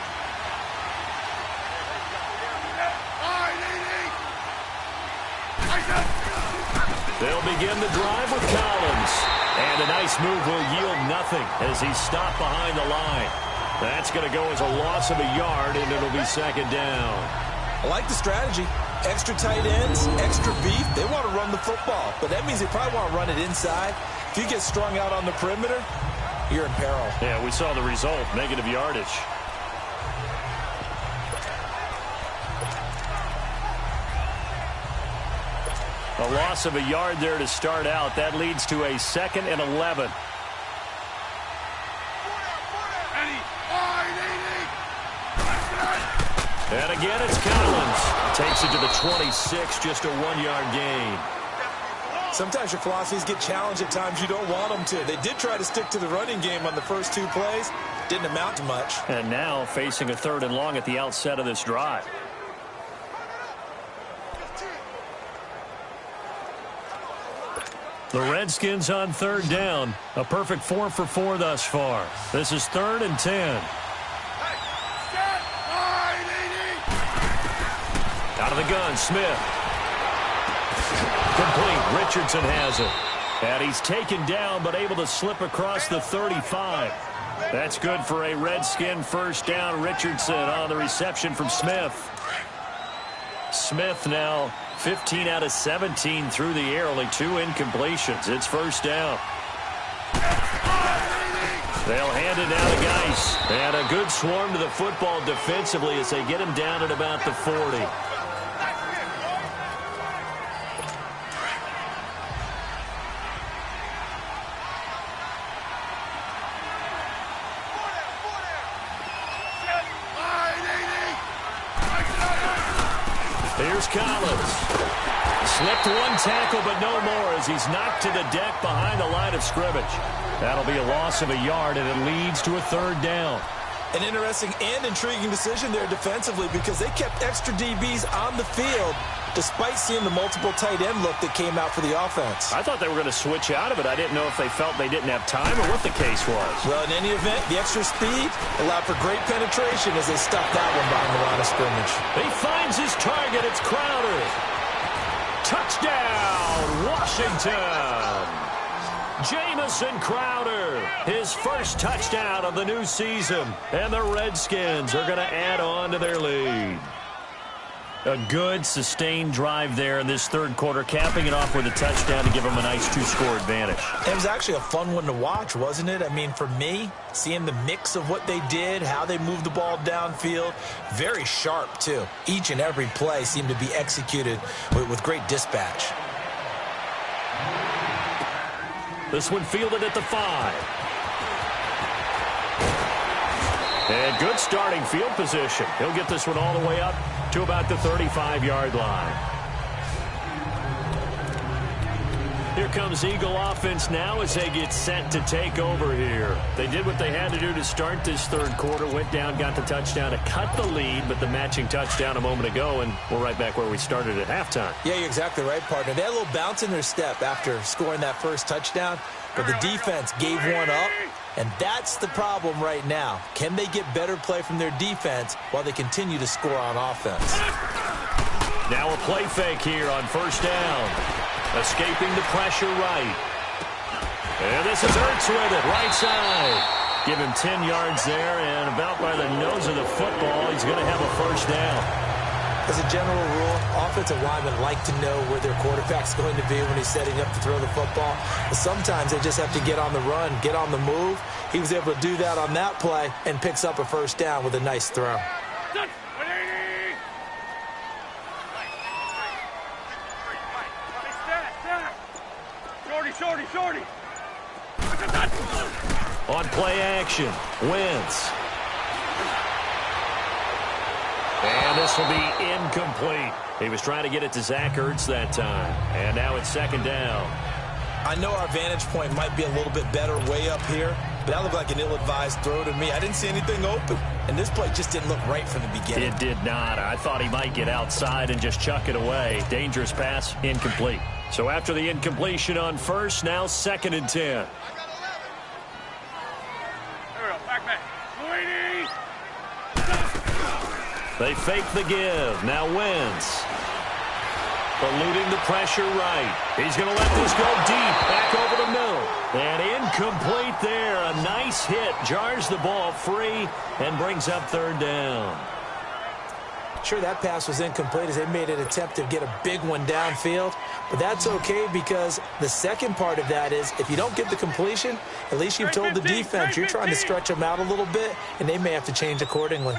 They'll begin the drive with Collins. And a nice move will yield nothing as he's stopped behind the line. That's going to go as a loss of a yard, and it'll be 2nd down. I like the strategy. Extra tight ends, extra beef. They want to run the football, but that means they probably want to run it inside. If you get strung out on the perimeter, you're in peril. Yeah, we saw the result, negative yardage. A loss of a yard there to start out. That leads to a 2nd and 11. And again, it's Collins. Takes it to the 26, just a 1-yard gain. Sometimes your philosophies get challenged at times you don't want them to. They did try to stick to the running game on the first 2 plays. Didn't amount to much. And now facing a 3rd and long at the outset of this drive. The Redskins on 3rd down. A perfect 4 for 4 thus far. This is 3rd and 10. Out of the gun, Smith. Complete. Richardson has it. And he's taken down but able to slip across the 35. That's good for a Redskin 1st down. Richardson on the reception from Smith. Smith now 15 out of 17 through the air, only 2 incompletions. It's 1st down. They'll hand it down to Geis. And a good swarm to the football defensively as they get him down at about the 40. Here's Collins. Slipped 1 tackle, but no more as he's knocked to the deck behind the line of scrimmage. That'll be a loss of a yard, and it leads to a 3rd down. An interesting and intriguing decision there defensively because they kept extra DBs on the field despite seeing the multiple tight end look that came out for the offense. I thought they were going to switch out of it. I didn't know if they felt they didn't have time or what the case was. Well, in any event, the extra speed allowed for great penetration as they stuffed that one behind the line of scrimmage. He finds his target. It's Crowder. Touchdown, Washington. Jamison Crowder, his first touchdown of the new season. And the Redskins are going to add on to their lead. A good, sustained drive there in this 3rd quarter, capping it off with a touchdown to give them a nice 2-score advantage. It was actually a fun one to watch, wasn't it? I mean, for me, seeing the mix of what they did, how they moved the ball downfield, very sharp, too. Each and every play seemed to be executed with great dispatch. This one fielded at the 5. And good starting field position. He'll get this one all the way up to about the 35-yard line. Here comes Eagle offense now as they get set to take over here. They did what they had to do to start this third quarter, went down, got the touchdown to cut the lead, but the matching touchdown a moment ago, and we're right back where we started at halftime. Yeah, you're exactly right, partner. They had a little bounce in their step after scoring that first touchdown, but the defense gave one up, and that's the problem right now. Can they get better play from their defense while they continue to score on offense? Now a play fake here on first down. Escaping the pressure right. And this is Ertz with it, right side. Give him 10 yards there, and about by the nose of the football, he's going to have a first down. As a general rule, offensive linemen like to know where their quarterback's going to be when he's setting up to throw the football. But sometimes they just have to get on the run, get on the move. He was able to do that on that play and picks up a first down with a nice throw. Shorty. On play action, Wentz. And this will be incomplete. He was trying to get it to Zach Ertz that time. And now it's second down. I know our vantage point might be a little bit better way up here, but that looked like an ill-advised throw to me. I didn't see anything open, and this play just didn't look right from the beginning. It did not. I thought he might get outside and just chuck it away. Dangerous pass, incomplete. So after the incompletion on first, now second and 10. There we go. Back. They fake the give. Now Wentz. Eluding the pressure right. He's going to let this go deep. Back over the middle. And incomplete there. A nice hit. Jars the ball free and brings up third down. Sure, that pass was incomplete as they made an attempt to get a big one downfield. But that's okay because the second part of that is if you don't get the completion, at least you've told the defense you're trying to stretch them out a little bit, and they may have to change accordingly.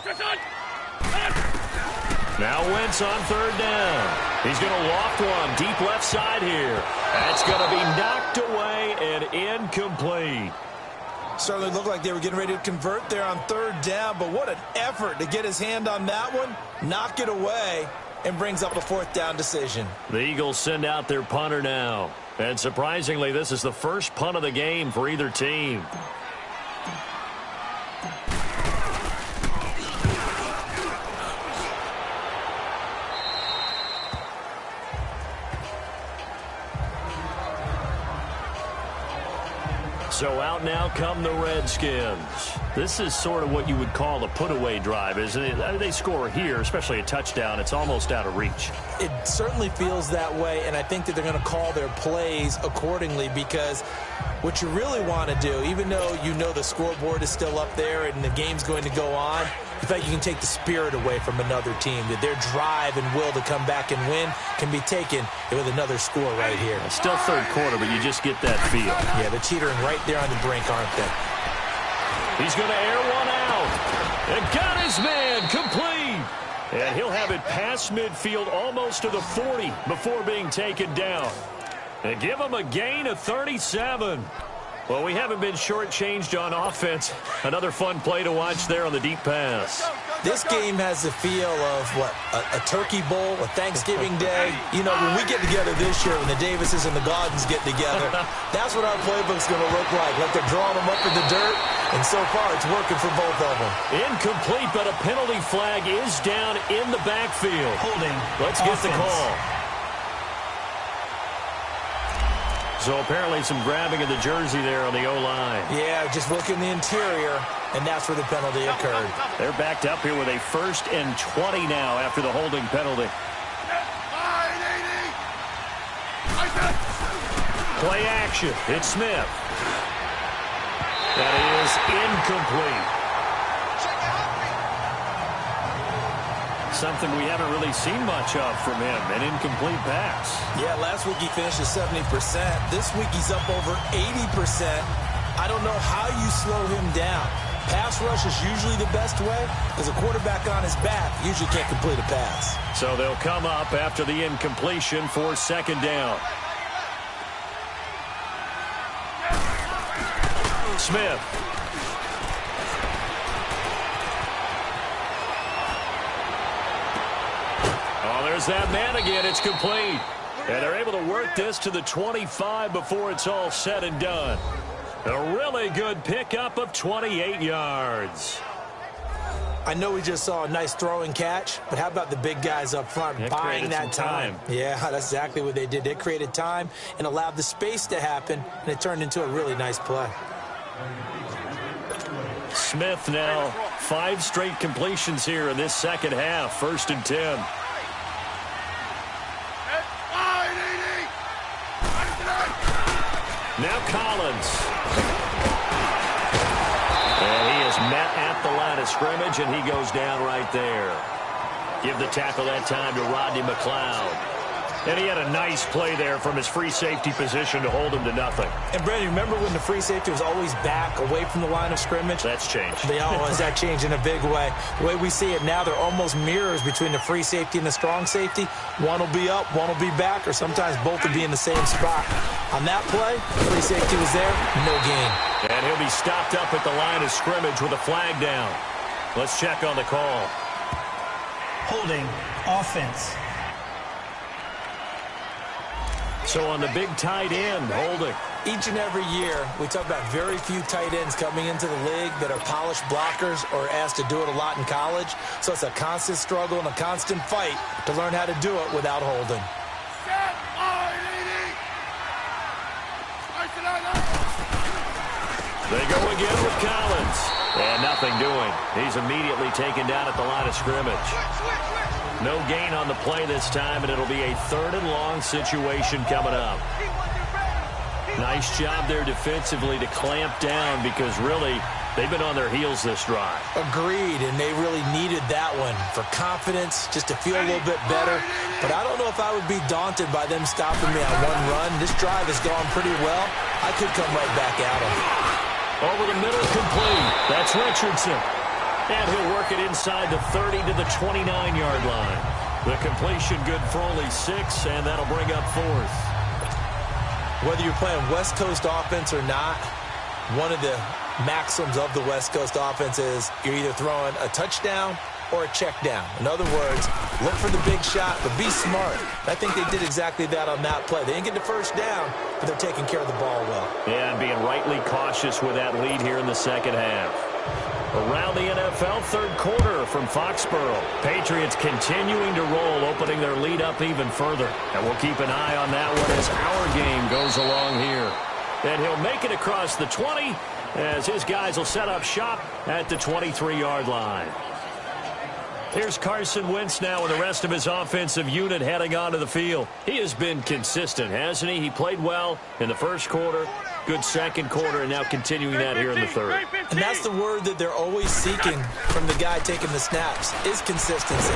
Now Wentz on third down. He's going to loft one deep left side here. That's going to be knocked away and incomplete. Certainly looked like they were getting ready to convert there on third down, but what an effort to get his hand on that one, knock it away, and brings up a fourth down decision. The Eagles send out their punter now. And surprisingly, this is the first punt of the game for either team. So out now come the Redskins. This is sort of what you would call a put-away drive, isn't it? They score here, especially a touchdown. It's almost out of reach. It certainly feels that way, and I think that they're going to call their plays accordingly because what you really want to do, even though you know the scoreboard is still up there and the game's going to go on, in fact, you can take the spirit away from another team. That their drive and will to come back and win can be taken with another score right here. Still third quarter, but you just get that feel. Yeah, they're teetering right there on the brink, aren't they? He's going to air one out. And got his man complete. And he'll have it past midfield almost to the 40 before being taken down. And give him a gain of 37. Well, we haven't been shortchanged on offense. Another fun play to watch there on the deep pass. This game has the feel of, what, a turkey bowl, a Thanksgiving day. You know, when we get together this year, when the Davises and the Gaudens get together, that's what our playbook's going to look like. Like they're drawing them up in the dirt, and so far it's working for both of them. Incomplete, but a penalty flag is down in the backfield. Holding. Let's get the call. So apparently some grabbing of the jersey there on the O-line. Yeah, just look in the interior, and that's where the penalty occurred. They're backed up here with a 1st and 20 now after the holding penalty. Play action. It's Smith. That is incomplete. Something we haven't really seen much of from him, an incomplete pass. Yeah, last week he finished at 70%. This week he's up over 80%. I don't know how you slow him down. Pass rush is usually the best way because a quarterback on his back usually can't complete a pass. So they'll come up after the incompletion for second down. Smith. There's that man again. It's complete. And they're able to work this to the 25 before it's all said and done. A really good pickup of 28 yards. I know we just saw a nice throwing catch, but how about the big guys up front buying that time? Yeah, that's exactly what they did. They created time and allowed the space to happen, and it turned into a really nice play. Smith now 5 straight completions here in this second half. 1st and 10. Now Collins. And he is met at the line of scrimmage, and he goes down right there. Give the tackle that time to Rodney McLeod. And he had a nice play there from his free safety position to hold him to nothing. And, Brandon, remember when the free safety was always back away from the line of scrimmage? That's changed. Has that changed in a big way? The way we see it now, they're almost mirrors between the free safety and the strong safety. One will be up, one will be back, or sometimes both will be in the same spot. On that play, free safety was there, no gain. And he'll be stopped up at the line of scrimmage with a flag down. Let's check on the call. Holding offense. So on the big tight end, holding. Each and every year, we talk about very few tight ends coming into the league that are polished blockers or asked to do it a lot in college. So it's a constant struggle and a constant fight to learn how to do it without holding. They go again with Collins. And nothing doing. He's immediately taken down at the line of scrimmage. No gain on the play this time, and it'll be a 3rd and long situation coming up. Nice job there defensively to clamp down because really they've been on their heels this drive. Agreed, and they really needed that one for confidence, just to feel a little bit better. But I don't know if I would be daunted by them stopping me on one run. This drive has gone pretty well. I could come right back at them. Over the middle, complete. That's Richardson. And he'll work it inside the 30 to the 29-yard line. The completion good for only 6, and that'll bring up 4th. Whether you're playing West Coast offense or not, one of the maxims of the West Coast offense is you're either throwing a touchdown or a check down. In other words, look for the big shot, but be smart. I think they did exactly that on that play. They didn't get the first down, but they're taking care of the ball well. Yeah, and being rightly cautious with that lead here in the second half. Around the NFL, 3rd quarter from Foxborough. Patriots continuing to roll, opening their lead up even further. And we'll keep an eye on that one as our game goes along here. And he'll make it across the 20 as his guys will set up shop at the 23-yard line. Here's Carson Wentz now and the rest of his offensive unit heading onto the field. He has been consistent, hasn't he? He played well in the first quarter, good second quarter, and now continuing that here in the 3rd. And that's the word that they're always seeking from the guy taking the snaps, is consistency.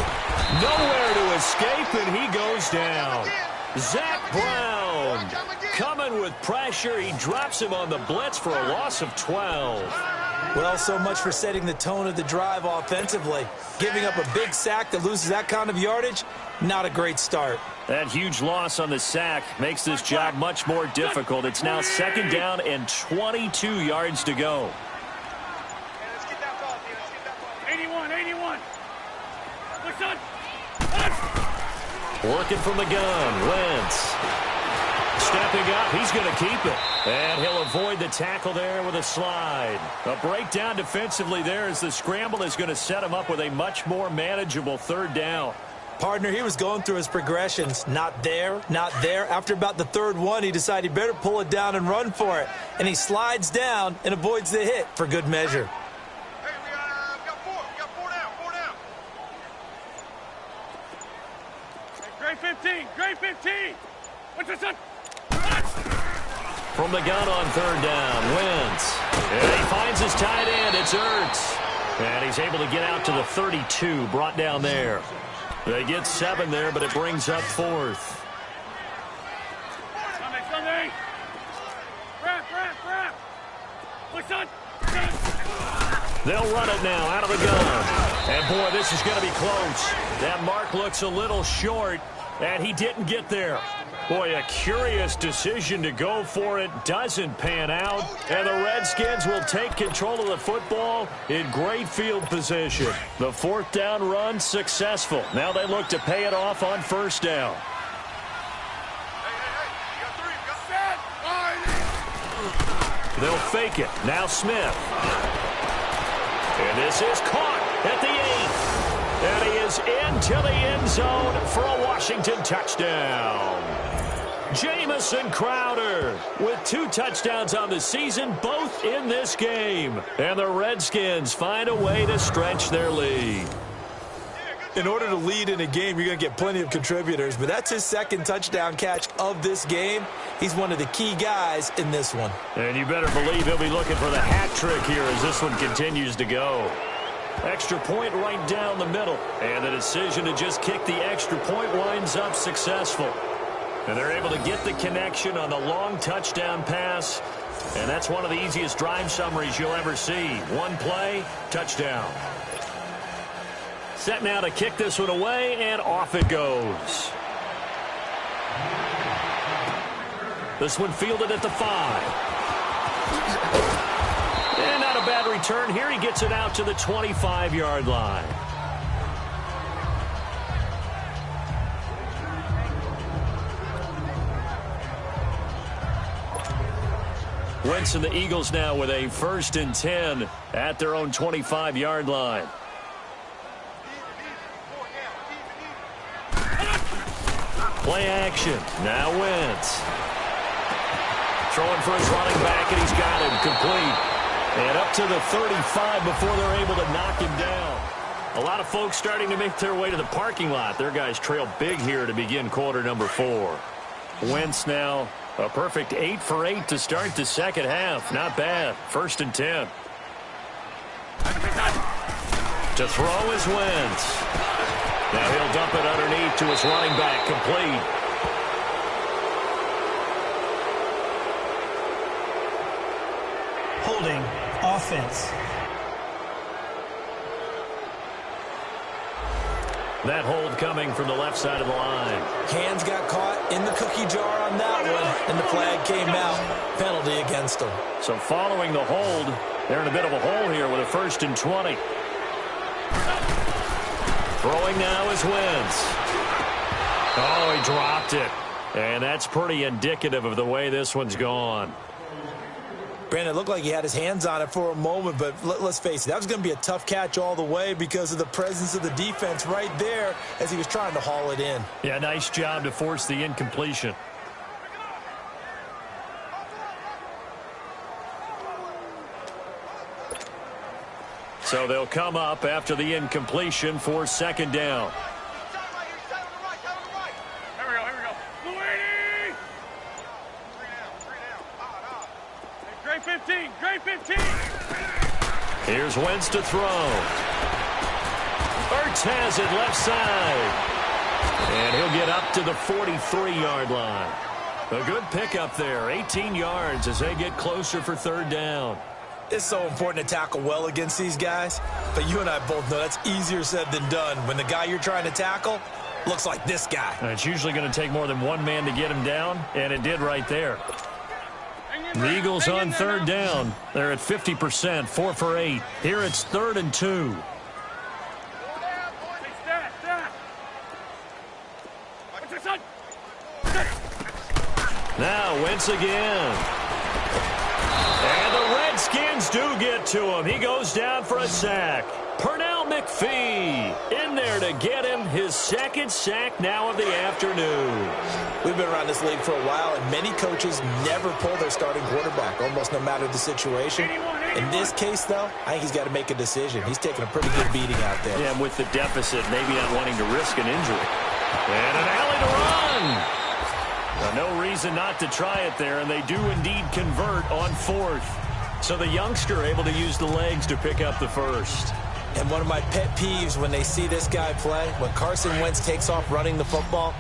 Nowhere to escape, and he goes down. Zach Brown coming with pressure. He drops him on the blitz for a loss of 12. Well, so much for setting the tone of the drive offensively. Giving up a big sack that loses that kind of yardage, not a great start. That huge loss on the sack makes this job much more difficult. It's now 2nd down and 22 yards to go. 81. What's up? Working from the gun, Wentz. Stepping up, he's going to keep it. And he'll avoid the tackle there with a slide. A breakdown defensively there as the scramble is going to set him up with a much more manageable 3rd down. Partner, he was going through his progressions. Not there, not there. After about the 3rd one, he decided he better pull it down and run for it. And he slides down and avoids the hit for good measure. Hey, we got 4. We got 4 down. 4 down. Hey, grade 15. What's this up? From the gun on 3rd down, Wentz. And he finds his tight end. It's Ertz. And he's able to get out to the 32, brought down there. They get 7 there, but it brings up 4th. Sunday. Wrap. What's up? They'll run it now out of the gun. And, boy, this is going to be close. That mark looks a little short, and he didn't get there. Boy, a curious decision to go for it doesn't pan out. And the Redskins will take control of the football in great field position. The fourth down run successful. Now they look to pay it off on first down. They'll fake it. Now Smith. And this is caught at the 8th. And he is into the end zone for a Washington touchdown. Jamison Crowder with 2 touchdowns on the season, both in this game. And the Redskins find a way to stretch their lead. In order to lead in a game, you're going to get plenty of contributors, but that's his second touchdown catch of this game. He's one of the key guys in this one. And you better believe he'll be looking for the hat trick here as this one continues to go. Extra point right down the middle. And the decision to just kick the extra point winds up successful. And they're able to get the connection on the long touchdown pass. And that's one of the easiest drive summaries you'll ever see. One play, touchdown. Set now to kick this one away, and off it goes. This one fielded at the 5. And not a bad return here. He gets it out to the 25-yard line. Wentz and the Eagles now with a 1st and 10 at their own 25-yard line. Play action. Now Wentz. Throwing for his running back, and he's got him complete. And up to the 35 before they're able to knock him down. A lot of folks starting to make their way to the parking lot. Their guys trail big here to begin quarter number 4. Wentz now a perfect 8 for 8 to start the second half. Not bad. 1st and 10. To throw is Wentz. Now he'll dump it underneath to his running back, complete. Holding offense. That hold coming from the left side of the line. Hands got caught in the cookie jar on that one, and the flag came out. Penalty against them. So following the hold, they're in a bit of a hole here with a 1st and 20. Throwing now is Wentz. Oh, he dropped it. And that's pretty indicative of the way this one's gone. Brandon, it looked like he had his hands on it for a moment, but let's face it, that was going to be a tough catch all the way because of the presence of the defense right there as he was trying to haul it in. Yeah, nice job to force the incompletion. So they'll come up after the incompletion for 2nd down. Here we go. Louie! Great 15, great 15. Here's Wentz to throw. Ertz has it left side. And he'll get up to the 43-yard line. A good pickup there, 18 yards as they get closer for 3rd down. It's so important to tackle well against these guys, but you and I both know that's easier said than done when the guy you're trying to tackle looks like this guy. It's usually going to take more than one man to get him down, and it did right there. The Eagles on 3rd down. They're at 50%, 4 for 8. Here it's 3rd and 2. Now Wentz again. And the Redskins do get to him. He goes down for a sack. Pernell McPhee in there to get him his 2nd sack now of the afternoon. We've been around this league for a while, and many coaches never pull their starting quarterback, almost no matter the situation. In this case, though, I think he's got to make a decision. He's taking a pretty good beating out there. Yeah, and with the deficit, maybe not wanting to risk an injury. And an alley to run. No reason not to try it there, and they do indeed convert on 4th. So the youngster able to use the legs to pick up the 1st. And one of my pet peeves when they see this guy play, when Carson Wentz takes off running the football,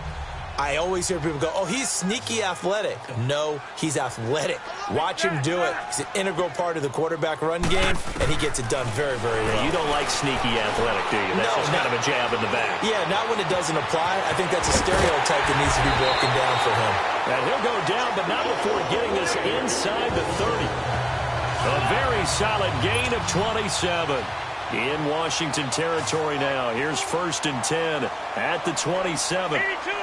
I always hear people go, oh, he's sneaky athletic. No, he's athletic. Watch him do it. He's an integral part of the quarterback run game, and he gets it done very, very well. You don't like sneaky athletic, do you? That's just kind of a jab in the back. Yeah, not when it doesn't apply. I think that's a stereotype that needs to be broken down for him. And he'll go down, but not before getting this inside the 30. A very solid gain of 27. In Washington territory now. Here's 1st and 10 at the 27. 82.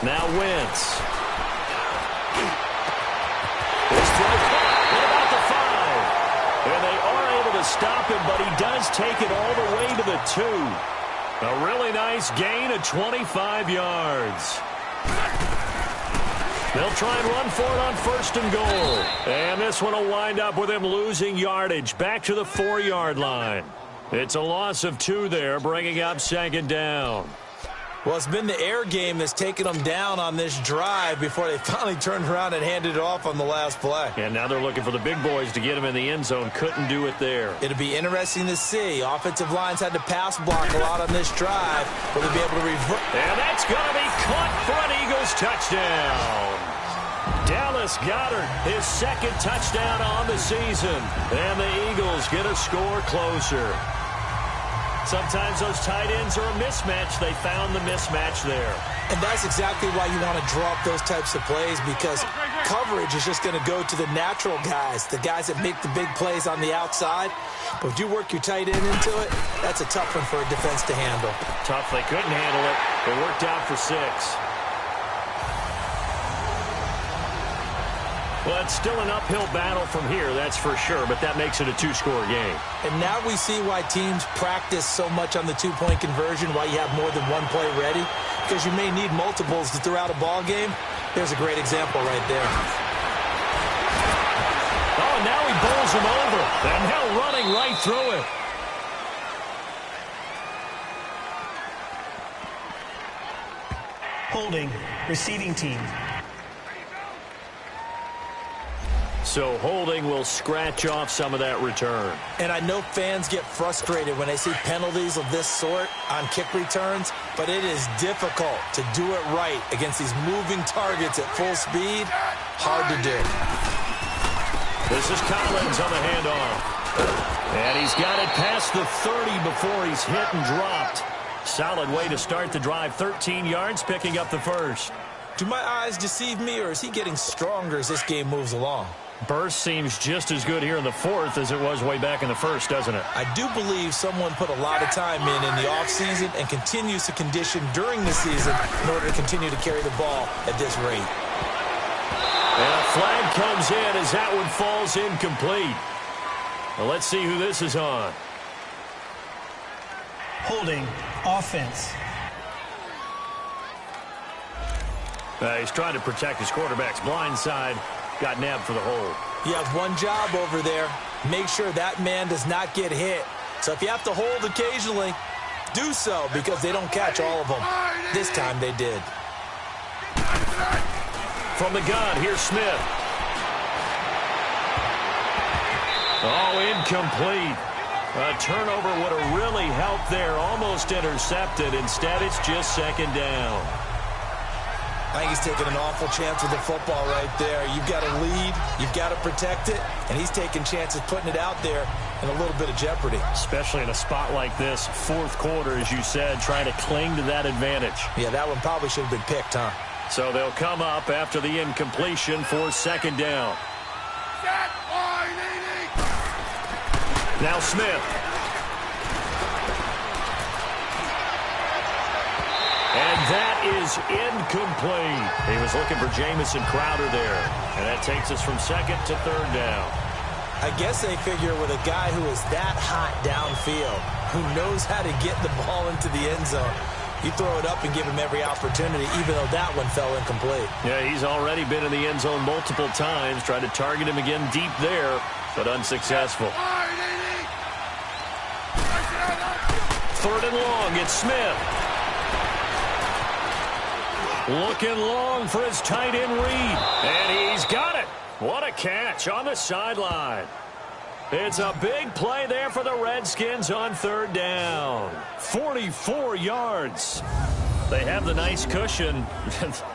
Now Wentz. This throw caught. What about the 5? And they are able to stop him, but he does take it all the way to the 2. A really nice gain of 25 yards. They'll try and run for it on 1st and goal. And this one will wind up with him losing yardage back to the 4-yard line. It's a loss of 2 there, bringing up 2nd down. Well, it's been the air game that's taken them down on this drive before they finally turned around and handed it off on the last play. And now they're looking for the big boys to get him in the end zone. Couldn't do it there. It'll be interesting to see. Offensive lines had to pass block a lot on this drive. Will they be able to revert? And that's going to be caught for an Eagles touchdown. Dallas Goedert, his 2nd touchdown on the season. And the Eagles get a score closer. Sometimes those tight ends are a mismatch. They found the mismatch there. And that's exactly why you want to draw up those types of plays, because coverage is just going to go to the natural guys, the guys that make the big plays on the outside. But if you work your tight end into it, that's a tough one for a defense to handle. Tough. They couldn't handle it. It worked out for 6. Well, it's still an uphill battle from here, that's for sure, but that makes it a 2-score game. And now we see why teams practice so much on the 2-point conversion, why you have more than one play ready, because you may need multiples to throw out a ball game. There's a great example right there. Oh, now he bowls him over, and now running right through it. Holding, receiving team. So holding will scratch off some of that return. And I know fans get frustrated when they see penalties of this sort on kick returns, but it is difficult to do it right against these moving targets at full speed. Hard to do. This is Collins on the handoff. And he's got it past the 30 before he's hit and dropped. Solid way to start the drive. 13 yards, picking up the 1st. Do my eyes deceive me, or is he getting stronger as this game moves along? Burst seems just as good here in the 4th as it was way back in the 1st, doesn't it? I do believe someone put a lot of time in the offseason and continues to condition during the season in order to continue to carry the ball at this rate. And a flag comes in as that one falls incomplete. Well, let's see who this is on. Holding, offense. He's trying to protect his quarterback's blind side. Got nabbed for the hold. You have one job over there. Make sure that man does not get hit. So if you have to hold occasionally, do so, because they don't catch all of them. This time they did. From the gun, here's Smith. Oh, incomplete. A turnover would have really helped there. Almost intercepted. Instead, it's just 2nd down. I think he's taking an awful chance with the football right there. You've got to lead, you've got to protect it, and he's taking chances putting it out there in a little bit of jeopardy. Especially in a spot like this, 4th quarter, as you said, trying to cling to that advantage. Yeah, that one probably should have been picked, huh? So they'll come up after the incompletion for 2nd down. Now Smith. And that is incomplete. He was looking for Jamison Crowder there. And that takes us from 2nd to 3rd down. I guess they figure with a guy who is that hot downfield, who knows how to get the ball into the end zone, you throw it up and give him every opportunity, even though that one fell incomplete. Yeah, he's already been in the end zone multiple times. Tried to target him again deep there, but unsuccessful. 3rd and long, it's Smith. Looking long for his tight end read. And he's got it. What a catch on the sideline. It's a big play there for the Redskins on 3rd down. 44 yards. They have the nice cushion.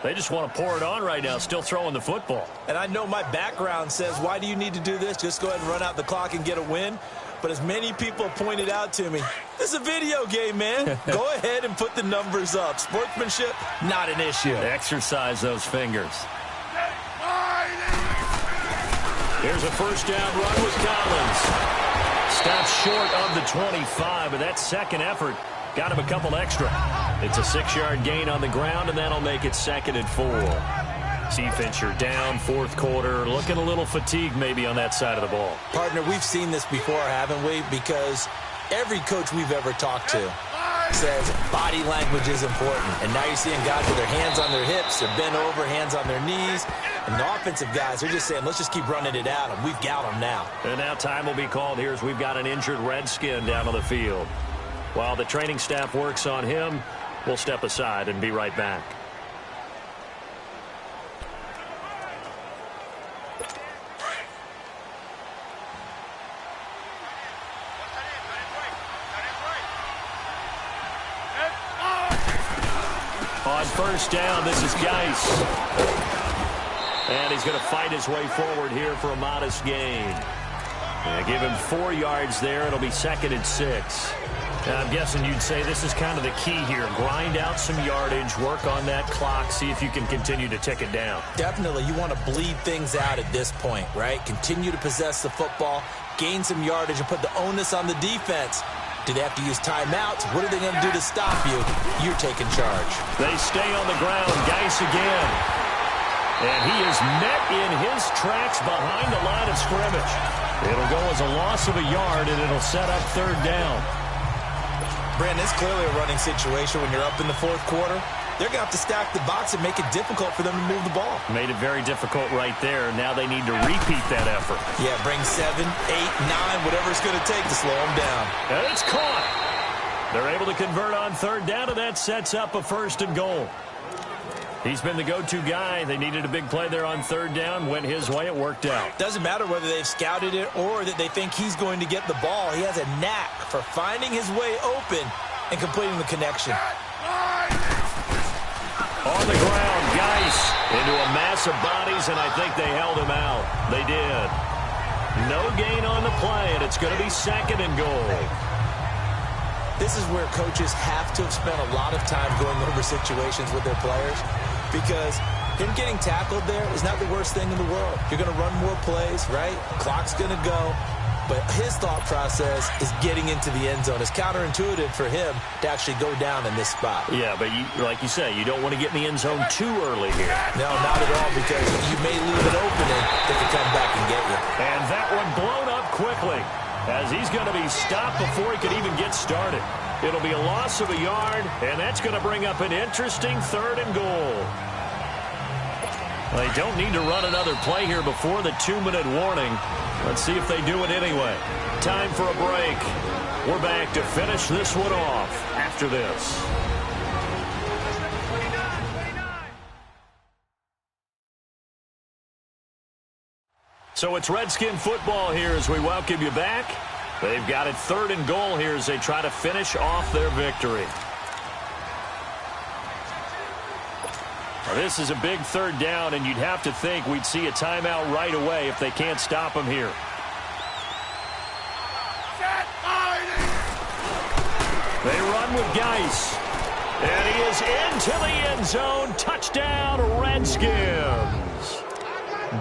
They just want to pour it on right now, still throwing the football. And I know my background says, why do you need to do this? Just go ahead and run out the clock and get a win. But as many people pointed out to me, this is a video game, man. Go ahead and put the numbers up. Sportsmanship, not an issue. Exercise those fingers. Here's a first down run with Collins. Stops short of the 25, but that second effort got him a couple extra. It's a 6-yard gain on the ground, and that'll make it 2nd and 4. Fincher down, fourth quarter, looking a little fatigued maybe on that side of the ball. Partner, we've seen this before, haven't we? Because every coach we've ever talked to says body language is important. And now you're seeing guys with their hands on their hips, they're bent over, hands on their knees. And the offensive guys are just saying, let's just keep running it out, and we've got them now. And now time will be called here as we've got an injured Redskin down on the field. While the training staff works on him, we'll step aside and be right back. On first down, this is Geis. And he's going to fight his way forward here for a modest gain. Give him 4 yards there. It'll be 2nd and 6. Now, I'm guessing you'd say this is kind of the key here. Grind out some yardage, work on that clock, see if you can continue to tick it down. Definitely. You want to bleed things out at this point, right? Continue to possess the football, gain some yardage, and put the onus on the defense. Do they have to use timeouts? What are they going to do to stop you? You're taking charge. They stay on the ground. Geis again. And he is met in his tracks behind the line of scrimmage. It'll go as a loss of a yard, and it'll set up 3rd down. Brandon, it's clearly a running situation when you're up in the 4th quarter. They're going to have to stack the box and make it difficult for them to move the ball. Made it very difficult right there. Now they need to repeat that effort. Yeah, bring 7, 8, 9, whatever it's going to take to slow them down. And it's caught. They're able to convert on 3rd down, and that sets up a 1st and goal. He's been the go-to guy. They needed a big play there on 3rd down. Went his way. It worked out. Doesn't matter whether they've scouted it or that they think he's going to get the ball. He has a knack for finding his way open and completing the connection. On the ground, Geis into a mass of bodies, and I think they held him out. They did. No gain on the play, and it's going to be 2nd and goal. This is where coaches have to have spent a lot of time going over situations with their players, because him getting tackled there is not the worst thing in the world. You're going to run more plays, right? Clock's going to go. But his thought process is getting into the end zone. It's counterintuitive for him to actually go down in this spot. Yeah, but like you say, you don't want to get in the end zone too early here. No, not at all, because you may leave an opening that can come back and get you. And that one blown up quickly, as he's going to be stopped before he could even get started. It'll be a loss of a yard, and that's going to bring up an interesting 3rd and goal. They don't need to run another play here before the 2-minute warning. Let's see if they do it anyway. Time for a break. We're back to finish this one off after this. So it's Redskin football here as we welcome you back. They've got it 3rd and goal here as they try to finish off their victory. Now, this is a big 3rd down, and you'd have to think we'd see a timeout right away if they can't stop them here. They run with Geis. And he is into the end zone. Touchdown, Redskins.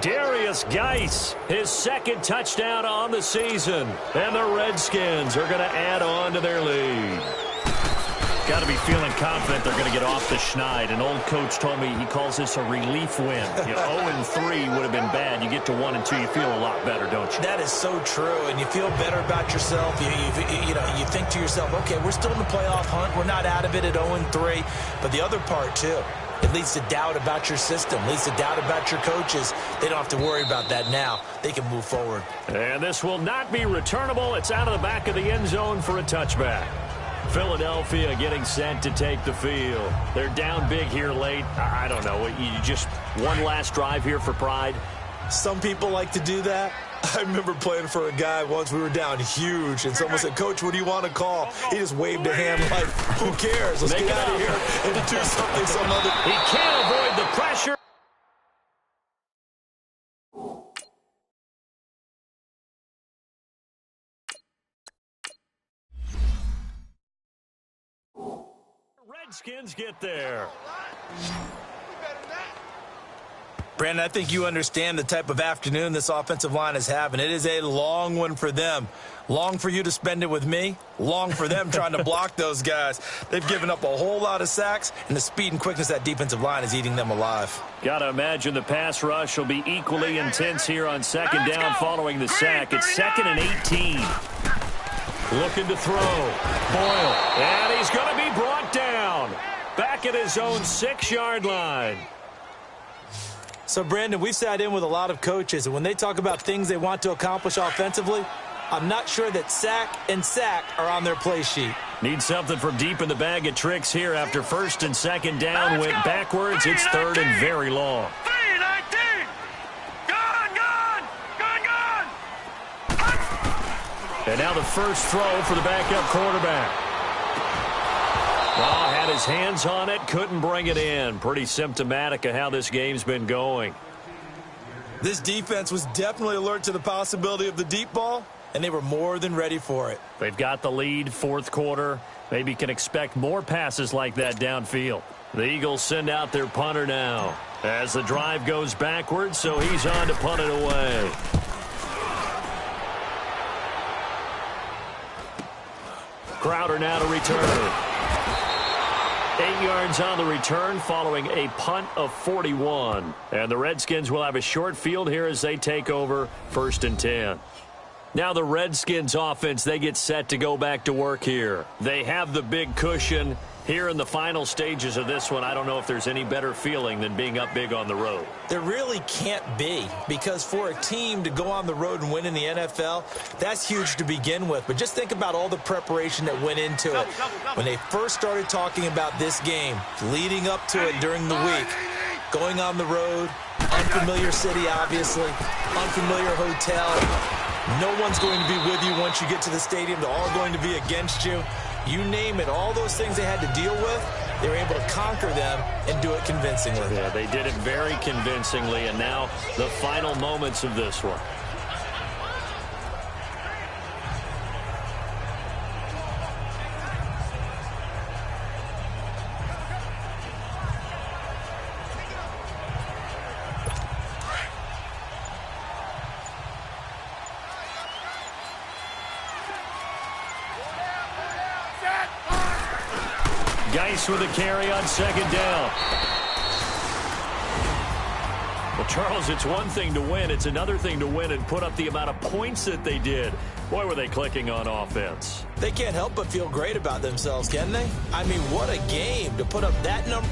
Darius Geis, his 2nd touchdown on the season. And the Redskins are going to add on to their lead. Got to be feeling confident they're going to get off the schneid. An old coach told me he calls this a relief win. 0-3 would have been bad. You get to 1-2, you feel a lot better, don't you? That is so true, and you feel better about yourself. You think to yourself, okay, we're still in the playoff hunt. We're not out of it at 0-3. But the other part, too, it leads to doubt about your system, leads to doubt about your coaches. They don't have to worry about that now. They can move forward. And this will not be returnable. It's out of the back of the end zone for a touchback. Philadelphia getting sent to take the field. They're down big here late. I don't know. You just one last drive here for pride? Some people like to do that. I remember playing for a guy once. We were down huge, and someone said, "Coach, what do you want to call?" He just waved a hand like, "Who cares? Let's get out of here and do something some other." He can't avoid the pressure. Redskins get there. Brandon, I think you understand the type of afternoon this offensive line is having. It is a long one for them. Long for you to spend it with me. Long for them trying to block those guys. They've given up a whole lot of sacks, and the speed and quickness of that defensive line is eating them alive. Got to imagine the pass rush will be equally intense here on second down following the sack. It's 2nd and 18. Looking to throw. Boyle. And he's going to be brought down. Back at his own 6-yard line. So, Brandon, we've sat in with a lot of coaches, and when they talk about things they want to accomplish offensively, I'm not sure that sack and sack are on their play sheet. Need something from deep in the bag of tricks here after 1st and 2nd down. Went backwards. It's 3rd and very long. 3-19. Gone. And now the first throw for the backup quarterback. Oh, had his hands on it, couldn't bring it in. Pretty symptomatic of how this game's been going. This defense was definitely alert to the possibility of the deep ball, and they were more than ready for it. They've got the lead, 4th quarter. Maybe can expect more passes like that downfield. The Eagles send out their punter now as the drive goes backwards, so he's on to punt it away. Crowder now to return. 8 yards on the return following a punt of 41. And the Redskins will have a short field here as they take over 1st and 10. Now the Redskins offense, they get set to go back to work here. They have the big cushion. Here in the final stages of this one, I don't know if there's any better feeling than being up big on the road. There really can't be, because for a team to go on the road and win in the NFL, that's huge to begin with. But just think about all the preparation that went into it. When they first started talking about this game, leading up to it during the week, going on the road, unfamiliar city, obviously, unfamiliar hotel. No one's going to be with you once you get to the stadium. They're all going to be against you. You name it, all those things they had to deal with, they were able to conquer them and do it convincingly. Yeah, they did it very convincingly, and now the final moments of this one. Geis with a carry on 2nd down. Well, Charles, it's one thing to win. It's another thing to win and put up the amount of points that they did. Boy, were they clicking on offense. They can't help but feel great about themselves, can they? I mean, what a game to put up that number.